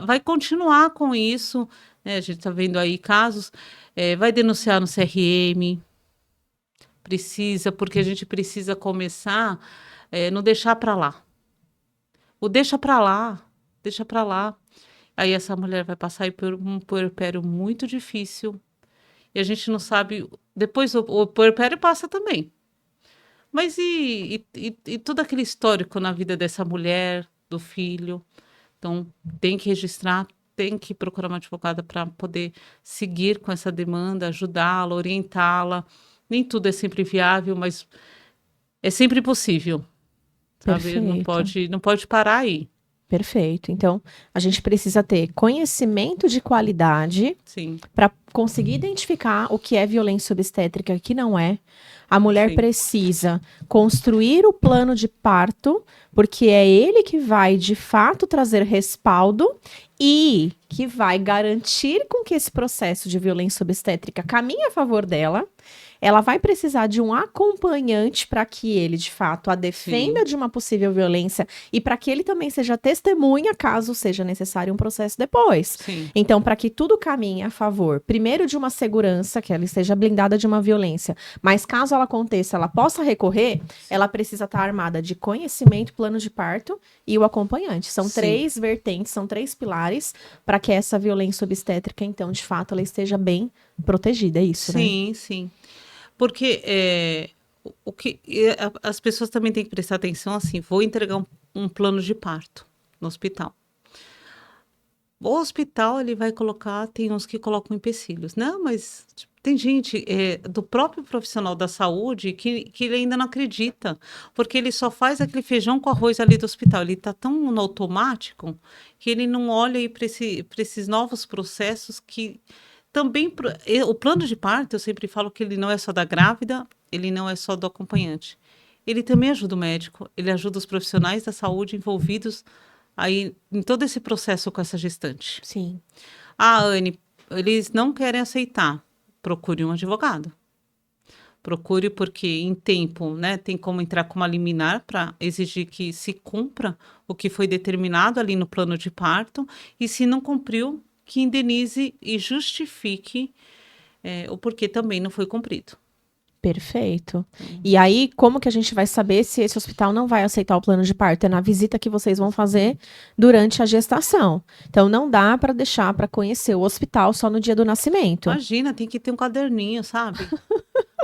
vai continuar com isso, né? A gente está vendo aí casos, vai denunciar no CRM, precisa, porque a gente precisa começar, não deixar para lá. O deixa para lá, deixa para lá. Aí essa mulher vai passar aí por um puerpério muito difícil. E a gente não sabe. Depois o puerpério passa também. Mas e todo aquele histórico na vida dessa mulher, do filho? Então, tem que registrar, tem que procurar uma advogada para poder seguir com essa demanda, ajudá-la, orientá-la. Nem tudo é sempre viável, mas é sempre possível. Sabe? Perfeito. Não pode parar aí. Perfeito. Então, a gente precisa ter conhecimento de qualidade Sim, para conseguir identificar o que é violência obstétrica e o que não é. A mulher sim, precisa construir o plano de parto, porque é ele que vai, de fato, trazer respaldo e que vai garantir com que esse processo de violência obstétrica caminhe a favor dela. Ela vai precisar de um acompanhante para que ele, de fato, a defenda sim, de uma possível violência e para que ele também seja testemunha, caso seja necessário um processo depois. sim, Então, para que tudo caminhe a favor, primeiro de uma segurança, que ela esteja blindada de uma violência, mas caso ela aconteça, ela possa recorrer, ela precisa estar armada de conhecimento, plano de parto e o acompanhante. São sim, 3 vertentes, são 3 pilares para que essa violência obstétrica, então, de fato, ela esteja bem protegida. É isso, né? sim, sim. Porque o que as pessoas também têm que prestar atenção assim, vou entregar um plano de parto no hospital. O hospital ele vai colocar, tem uns que colocam empecilhos. Não, mas tipo, tem gente do próprio profissional da saúde que ele ainda não acredita, porque ele só faz aquele feijão com arroz ali do hospital. Ele está tão no automático que ele não olha aí para esses novos processos que também o plano de parto, eu sempre falo que ele não é só da grávida, ele não é só do acompanhante. Ele também ajuda o médico, ele ajuda os profissionais da saúde envolvidos aí em todo esse processo com essa gestante. Sim. Ah, Anne, eles não querem aceitar. Procure um advogado. Procure porque em tempo, né, tem como entrar com uma liminar para exigir que se cumpra o que foi determinado ali no plano de parto e se não cumpriu, que indenize e justifique o porquê também não foi cumprido. Perfeito. E aí, como que a gente vai saber se esse hospital não vai aceitar o plano de parto? É na visita que vocês vão fazer durante a gestação. Então, não dá para deixar para conhecer o hospital só no dia do nascimento. Imagina, tem que ter um caderninho, sabe?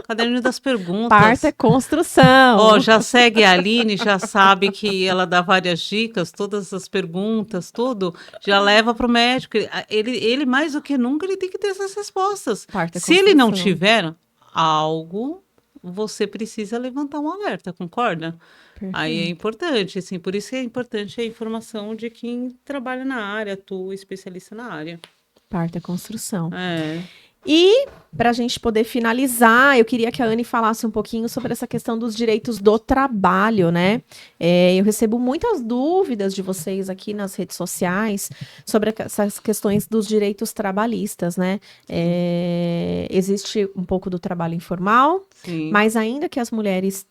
Caderninho das Parto é perguntas. Ó, construção. já segue a Aline, já sabe que ela dá várias dicas, todas as perguntas, tudo, já leva para o médico. Ele, mais do que nunca, ele tem que ter essas respostas. Parto é Se ele não construção. tiver algo, você precisa levantar um alerta, concorda? Aí é Perfeito. importante, assim, por isso que é importante a informação de quem trabalha na área, atua, especialista na área. Parto é construção. É, E, para a gente poder finalizar, eu queria que a Anne falasse um pouquinho sobre essa questão dos direitos do trabalho, né? Eu recebo muitas dúvidas de vocês aqui nas redes sociais sobre essas questões dos direitos trabalhistas, né? Existe um pouco do trabalho informal, sim, mas ainda que as mulheres,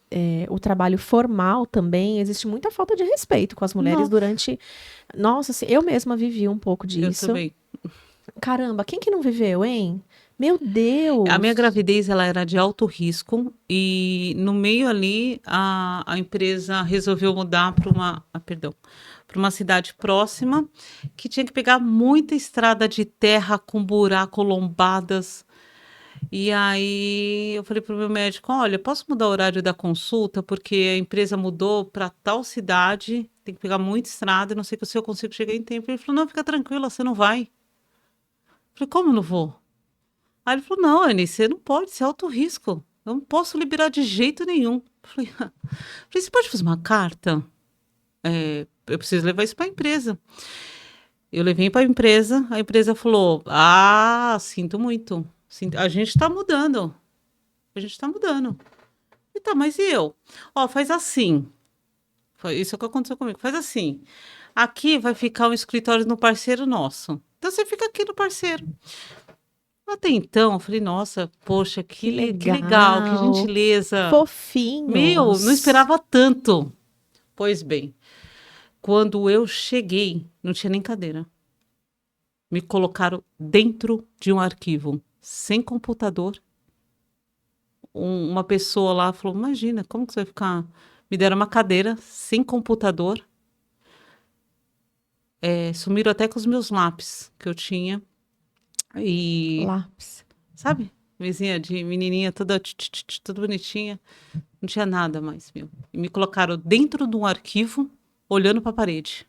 o trabalho formal também, existe muita falta de respeito com as mulheres nossa, durante. Nossa, assim, eu mesma vivi um pouco eu disso. também. Caramba, quem que não viveu, hein? Meu A minha Deus! gravidez ela era de alto risco e no meio ali a empresa resolveu mudar para para uma cidade próxima que tinha que pegar muita estrada de terra com buraco, lombadas. E aí eu falei para o meu médico, olha, posso mudar o horário da consulta porque a empresa mudou para tal cidade, tem que pegar muita estrada, não sei se eu consigo chegar em tempo. Ele falou, não, fica tranquila, você não vai. Eu falei, como não vou? Aí ele falou: não, Anny, você não pode, isso é alto risco. Eu não posso liberar de jeito nenhum. Falei, você pode fazer uma carta? Eu preciso levar isso para a empresa. Eu levei para a empresa falou: ah, sinto muito. A gente está mudando. A gente está mudando. Falei, tá, mas e eu? Ó, faz assim. Foi isso que aconteceu comigo. Faz assim. Aqui vai ficar o escritório no parceiro nosso. Então você fica aqui no parceiro. Até então, eu falei, nossa, poxa, Que que legal, que legal. gentileza. Meu, não Fofinhos. esperava tanto. Pois bem, quando eu cheguei, não tinha nem cadeira. Me colocaram dentro de um arquivo, sem computador. Uma pessoa lá falou: Imagina, como que você vai ficar? Me deram uma cadeira, sem computador. Sumiram até com os meus lápis que eu tinha. E, Lápis. sabe, vizinha de menininha, toda, toda bonitinha. Não tinha nada mais, meu. E me colocaram dentro de um arquivo, olhando para a parede.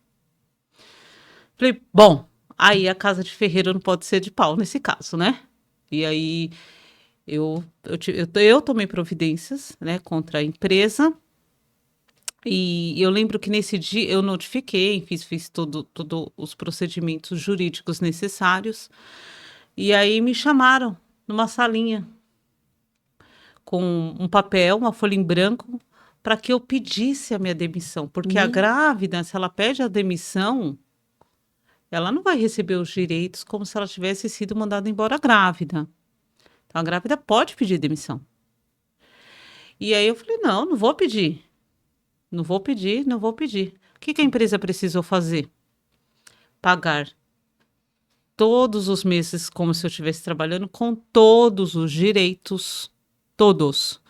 Falei, bom, aí a casa de ferreiro não pode ser de pau nesse caso, né? E aí eu tomei providências, né, contra a empresa. E eu lembro que nesse dia eu notifiquei, fiz todo os procedimentos jurídicos necessários. E aí me chamaram numa salinha com um papel, uma folha em branco, para que eu pedisse a minha demissão. Porque a grávida, se ela pede a demissão, ela não vai receber os direitos como se ela tivesse sido mandada embora grávida. Então, a grávida pode pedir demissão. E aí eu falei, não, não vou pedir. Não vou pedir, não vou pedir. O que que a empresa precisou fazer? Pagar todos os meses como se eu estivesse trabalhando com todos os direitos, todos.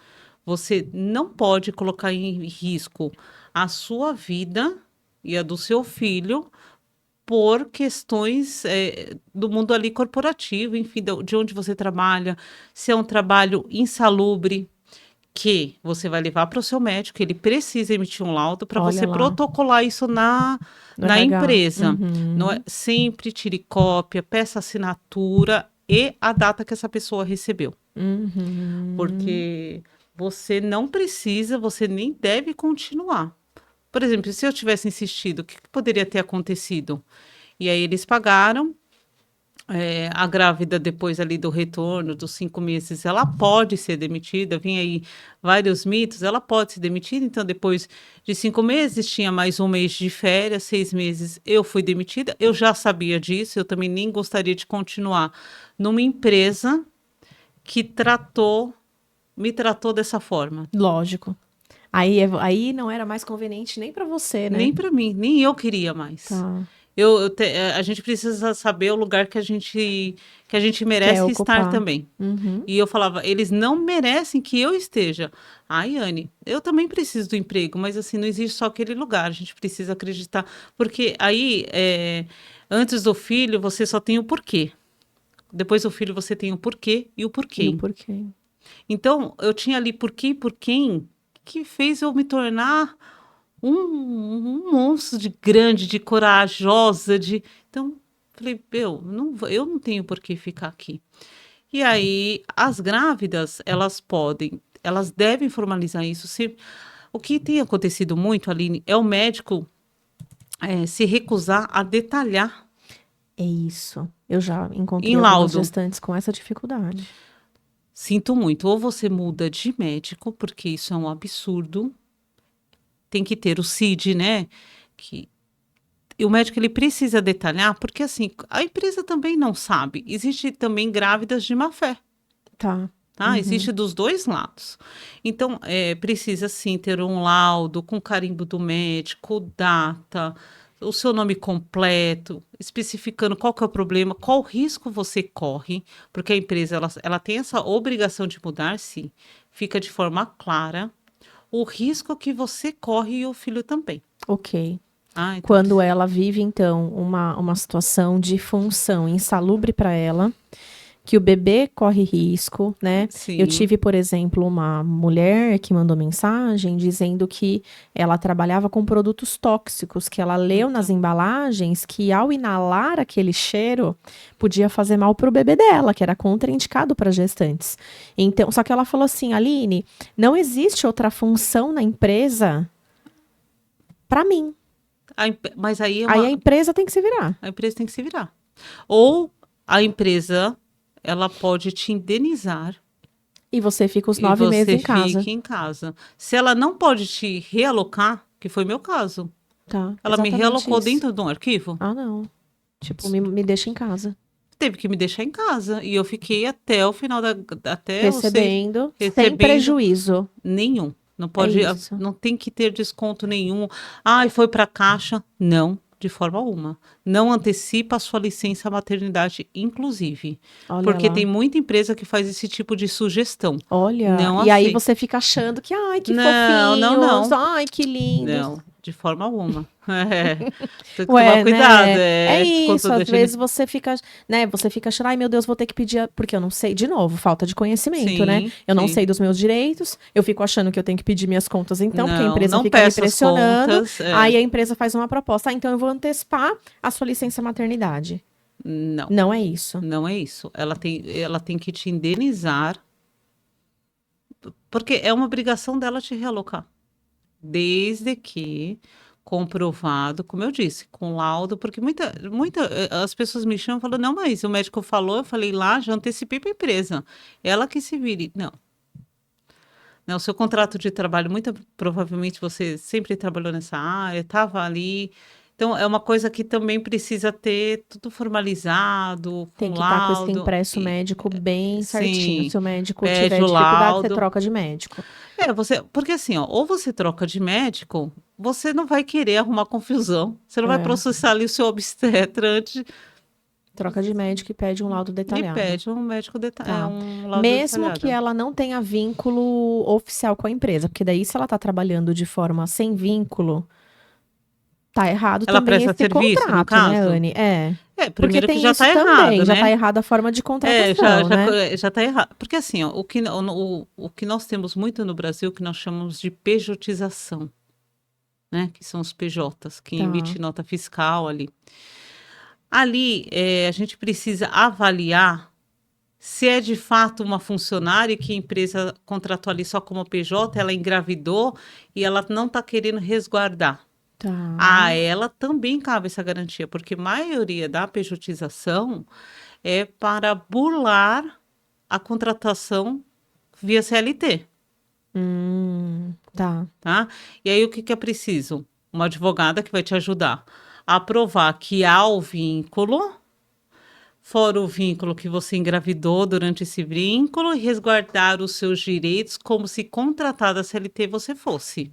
Você não pode colocar em risco a sua vida e a do seu filho por questões do mundo ali corporativo, enfim, de onde você trabalha, se é um trabalho insalubre, que você vai levar para o seu médico, ele precisa emitir um laudo para Olha você lá. protocolar isso No na RH. empresa. Não é, Uhum. sempre tire cópia, peça assinatura e a data que essa pessoa recebeu. Uhum. Porque você não precisa, você nem deve continuar. Por exemplo, se eu tivesse insistido, o que poderia ter acontecido? E aí eles pagaram. A grávida, depois ali do retorno dos 5 meses, ela pode ser demitida. Vem aí vários mitos, ela pode ser demitida. Então, depois de 5 meses, tinha mais um mês de férias, 6 meses, eu fui demitida. Eu já sabia disso, eu também nem gostaria de continuar numa empresa que me tratou dessa forma. Lógico. Aí não era mais conveniente nem para você, né? Nem para mim, nem eu queria mais. Tá. A gente precisa saber o lugar que a gente Quer merece estar ocupar. também. Uhum. E eu falava, eles não merecem que eu esteja. Ai, Anne, eu também preciso do emprego, mas assim, não existe só aquele lugar, a gente precisa acreditar. Porque aí, antes do filho, você só tem o porquê. Depois do filho, você tem o porquê e o E o porquê. porquê. Então, eu tinha ali porquê e por quem que fez eu me tornar um monstro de grande, de corajosa, de... Então, falei, eu não tenho por que ficar aqui. E aí, as grávidas, elas devem formalizar isso. O que tem acontecido muito, Aline, é o médico se recusar a detalhar É isso. Eu já encontrei em algumas laudo. gestantes com essa dificuldade. Sinto muito, ou você muda de médico, porque isso é um absurdo. Tem que ter o CID, né? Que, e o médico ele precisa detalhar, porque assim, a empresa também não sabe. Existe também grávidas de má fé. Tá. Tá? Uhum. Existe dos dois lados. Então, precisa sim ter um laudo com carimbo do médico, data, o seu nome completo, especificando qual que é o problema, qual risco você corre, porque a empresa ela tem essa obrigação de mudar, sim, fica de forma clara o risco que você corre e o filho também. Ok. Ah, então Quando ela vive, então, uma situação de função insalubre para ela, que o bebê corre risco, né? Eu sim, tive, por exemplo, uma mulher que mandou mensagem dizendo que ela trabalhava com produtos tóxicos, que ela leu nas então, embalagens que ao inalar aquele cheiro podia fazer mal para o bebê dela, que era contraindicado para gestantes. Então, só que ela falou assim, Aline, não existe outra função na empresa para mim. mas aí Aí a empresa tem que se virar. a empresa tem que se virar. Ou a empresa ela pode te indenizar E você fica os E 9 meses você em casa. fica em casa. Se ela não pode te realocar, que foi meu caso, Tá, ela me exatamente realocou isso. dentro de um arquivo, Ah, não. Tipo, me deixa em casa. teve que me deixar em casa. E eu fiquei até o final até os 6, Recebendo, sem recebendo prejuízo. nenhum. Não É pode, isso. não tem que ter desconto nenhum. Ai, foi para caixa? Não, de forma alguma. Não antecipa a sua licença maternidade, inclusive. Olha Porque lá. tem muita empresa que faz esse tipo de sugestão. Olha. Não E aí aceita. você fica achando que, ai, que Não, não, fofinhos. não. Ai, que lindos. Não, de forma alguma. É, tem que tomar Ué, cuidado, né? É com isso, toda a às vezes gente. você fica, né? Você fica achando, ai meu Deus, vou ter que pedir, porque eu não sei, de novo, falta de conhecimento, né? Sim, Eu não sim. sei dos meus direitos, eu fico achando que eu tenho que pedir minhas contas então, porque a Não, empresa não fica me peça as pressionando, contas. aí a empresa faz uma proposta, ah, então eu vou antecipar a sua licença maternidade. Não, Não é isso. não é isso. Ela tem que te indenizar, porque é uma obrigação dela te realocar. Desde que comprovado, como eu disse, com laudo, porque as pessoas me chamam e falam, não, mas o médico falou, eu falei lá, já antecipei para a empresa. Ela que se vire. Não. Não, o seu contrato de trabalho, muito provavelmente você sempre trabalhou nessa área, estava ali. Então, é uma coisa que também precisa ter tudo formalizado, Tem com que estar com esse laudo. impresso médico bem certinho. Sim, Se o médico pede tiver o dificuldade, você laudo. troca de médico. Porque assim, ó, ou você troca de médico, você não vai querer arrumar confusão. Você não vai É, processar ali o seu obstetra antes troca de médico e pede um laudo e detalhado. pede um médico Tá. um laudo Mesmo que detalhado. ela não tenha vínculo oficial com a empresa, porque daí se ela tá trabalhando de forma sem vínculo, tá errado Ela também presta esse serviço, no contrato, né, caso? Anne? É. Porque Primeiro que tem já isso está errado, também, já tá né? errada a forma de Já, contratação, já, né? já está errado. Porque assim, ó, o que nós temos muito no Brasil, que nós chamamos de pejotização, né? Que são os PJs, que Tá. emitem nota fiscal ali. Ali, a gente precisa avaliar se é de fato uma funcionária que a empresa contratou ali só como PJ, ela engravidou e ela não está querendo resguardar. A Tá. ela também cabe essa garantia, porque a maioria da pejotização é para burlar a contratação via CLT, Tá. tá? E aí o que que é preciso? Uma advogada que vai te ajudar a provar que há o vínculo, fora o vínculo que você engravidou durante esse vínculo, e resguardar os seus direitos como se contratada CLT você fosse.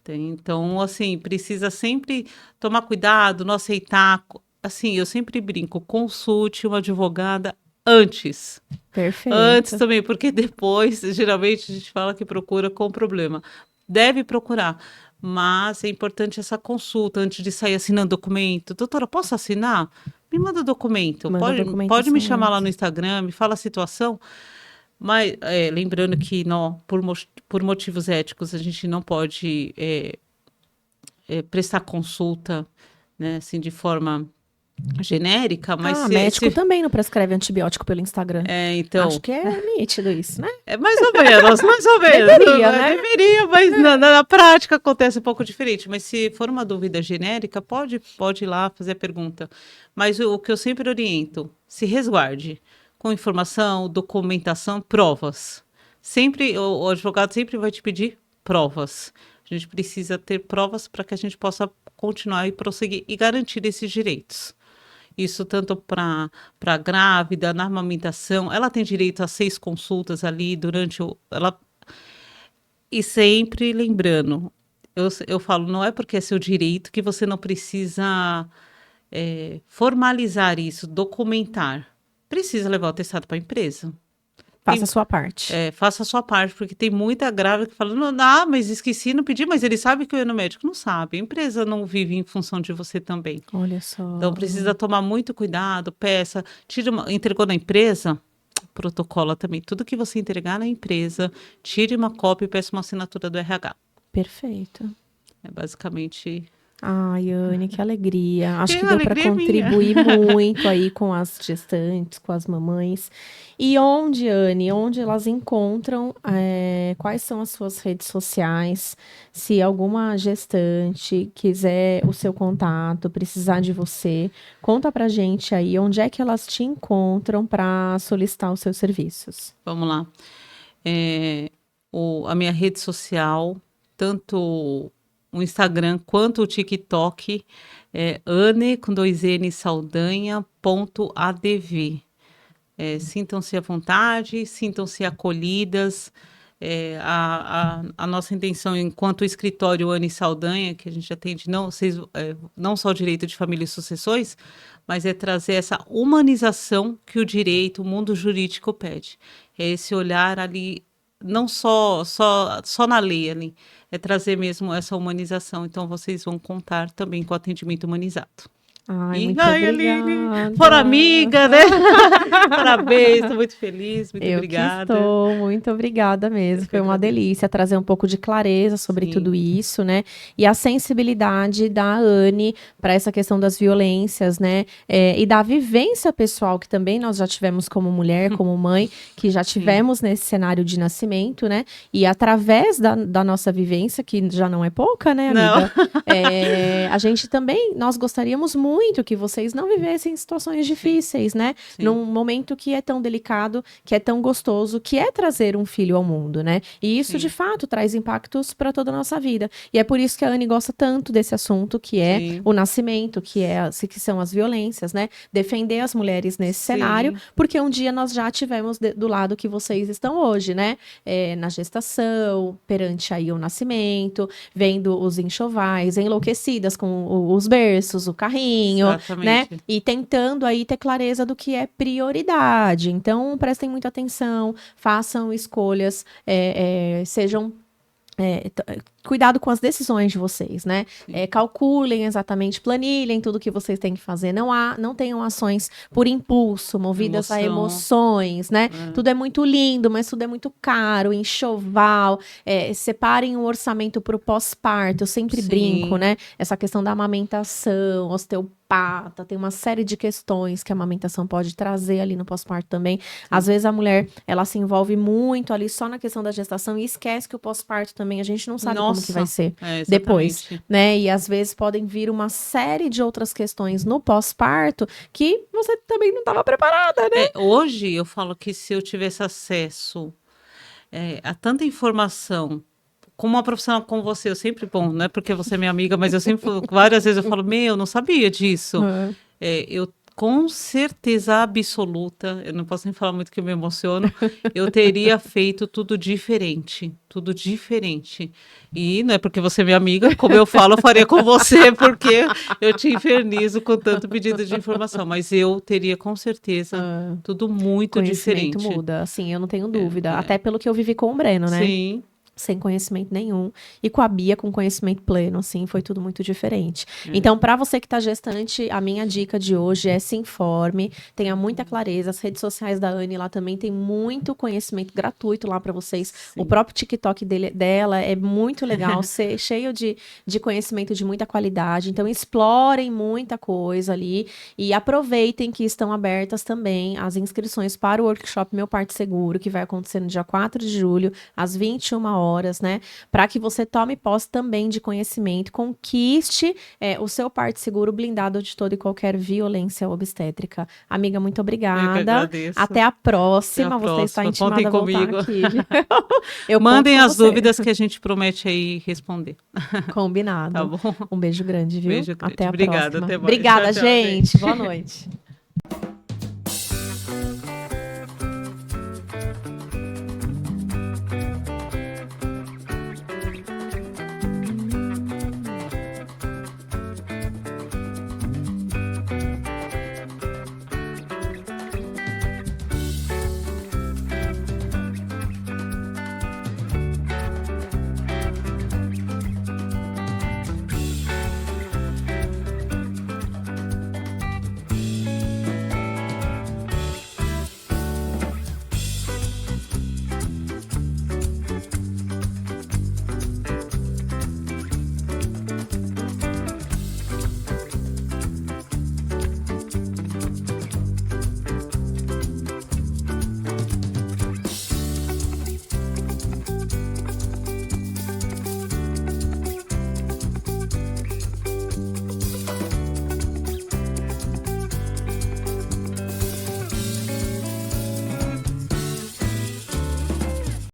Então, assim, precisa sempre tomar cuidado, não aceitar. Assim, eu sempre brinco, consulte uma advogada antes. Antes Perfeito. também, porque depois, geralmente, a gente fala que procura com problema. Deve procurar, mas é importante essa consulta antes de sair assinando documento. Doutora, posso assinar? Me manda o documento. Manda a Pode me documentação chamar lá no antes. Instagram, me fala a situação. Mas, lembrando que por motivos éticos, a gente não pode prestar consulta, né, assim, de forma genérica, mas Ah, médico também não prescreve antibiótico pelo Instagram. Acho então, que é nítido isso, né? é mais ou menos, mais ou menos. Deveria, né? Deveria, mas na prática acontece um pouco diferente. Mas se for uma dúvida genérica, pode ir lá fazer a pergunta. Mas o que eu sempre oriento, se resguarde com informação, documentação, provas. Sempre, o advogado sempre vai te pedir provas. A gente precisa ter provas para que a gente possa continuar e prosseguir e garantir esses direitos. Isso tanto para grávida, na amamentação, ela tem direito a 6 consultas ali durante ela e sempre lembrando, eu falo, não é porque é seu direito que você não precisa formalizar isso, documentar. Precisa levar o atestado para a empresa. Faça a sua parte. Faça a sua parte, porque tem muita grávida que fala, não, ah, mas esqueci, não pedi, mas ele sabe que eu ia no médico. Não sabe, a empresa não vive em função de você também. Olha só. Então, precisa tomar muito cuidado, peça, entregou na empresa, protocola também. Tudo que você entregar na empresa, tire uma cópia e peça uma assinatura do RH. Perfeito. É basicamente Ai, Anne, que alegria. Acho Que que deu para alegria minha. contribuir muito aí com as gestantes, com as mamães. E onde, Anne, onde elas encontram, quais são as suas redes sociais? Se alguma gestante quiser o seu contato, precisar de você, conta pra gente aí onde é que elas te encontram para solicitar os seus serviços. Vamos lá. É, a minha rede social, tanto o Instagram quanto o TikTok, é Anne com 2N Saldanha.adv. Sintam-se à vontade, sintam-se acolhidas. A nossa intenção, enquanto escritório Anne Saldanha, que a gente atende não só o direito de família e sucessões, mas é trazer essa humanização que o direito, o mundo jurídico pede. É esse olhar ali, não só na lei ali, é trazer mesmo essa humanização. Então, vocês vão contar também com atendimento humanizado. Ai, muito Aline, obrigada. for amiga, né? Parabéns, estou muito feliz, muito Eu obrigada. que estou, muito obrigada mesmo. Eu que Foi uma agradeço. delícia trazer um pouco de clareza sobre Sim. tudo isso, né? E a sensibilidade da Anne para essa questão das violências, né? E da vivência pessoal que também nós já tivemos como mulher, como mãe, que já tivemos nesse cenário de nascimento, né? E através da nossa vivência, que já não é pouca, né, amiga? A gente também, nós gostaríamos muito que vocês não vivessem situações difíceis, né? Sim. Num momento que é tão delicado, que é tão gostoso, que é trazer um filho ao mundo, né? E isso, Sim. de fato, traz impactos para toda a nossa vida. E é por isso que a Anne gosta tanto desse assunto, que é Sim. o nascimento, que são as violências, né? Defender as mulheres nesse Sim. cenário, porque um dia nós já tivemos do lado que vocês estão hoje, né? Na gestação, perante aí o nascimento, vendo os enxovais, enlouquecidas com os berços, o carrinho, Exatamente. né? E tentando aí ter clareza do que é prioridade. Então, prestem muita atenção, façam escolhas, sejam cuidado com as decisões de vocês, né? Calculem exatamente, planilhem tudo que vocês têm que fazer. Não tenham ações por impulso, movidas a emoções, né? Tudo é muito lindo, mas tudo é muito caro, enxoval. Separem o orçamento para o pós-parto. Eu sempre brinco, né? Essa questão da amamentação, osteopata, tem uma série de questões que a amamentação pode trazer ali no pós-parto também. Às vezes a mulher, ela se envolve muito ali só na questão da gestação e esquece que o pós-parto também, a gente não sabe como que vai ser depois, né? E às vezes podem vir uma série de outras questões no pós-parto que você também não estava preparada, né? Hoje eu falo que se eu tivesse acesso a tanta informação, como uma profissional como você, eu sempre, bom, não é porque você é minha amiga, mas eu sempre, várias vezes eu falo, eu não sabia disso. Eu com certeza absoluta, eu não posso nem falar muito que eu me emociono, eu teria feito tudo diferente. E não é porque você é minha amiga, como eu falo, eu faria com você, porque eu te infernizo com tanto pedido de informação. Mas eu teria com certeza tudo muito diferente. Conhecimento muda, assim, eu não tenho dúvida. Até pelo que eu vivi com o Breno, né? Sim. Sem conhecimento nenhum. E com a Bia com conhecimento pleno, assim, foi tudo muito diferente. Então, para você que está gestante, a minha dica de hoje é se informe, tenha muita clareza. As redes sociais da Anne lá também tem muito conhecimento gratuito lá para vocês. Sim. O próprio TikTok dela é muito legal, cheio de conhecimento de muita qualidade. Então, explorem muita coisa ali e aproveitem que estão abertas também as inscrições para o workshop Meu Parto Seguro, que vai acontecer no dia 4 de julho, às 21h, né? Para que você tome posse também de conhecimento, conquiste o seu parto seguro blindado de toda e qualquer violência obstétrica. Amiga, muito obrigada. Eu que agradeço. Até a próxima. Você está intimada a voltar comigo. Aqui. Mandem as dúvidas que a gente promete aí responder. Combinado. Tá bom? Um beijo grande, viu? Beijo grande. Até a Obrigada, próxima. até mais. Obrigada, Tchau, gente. Boa noite.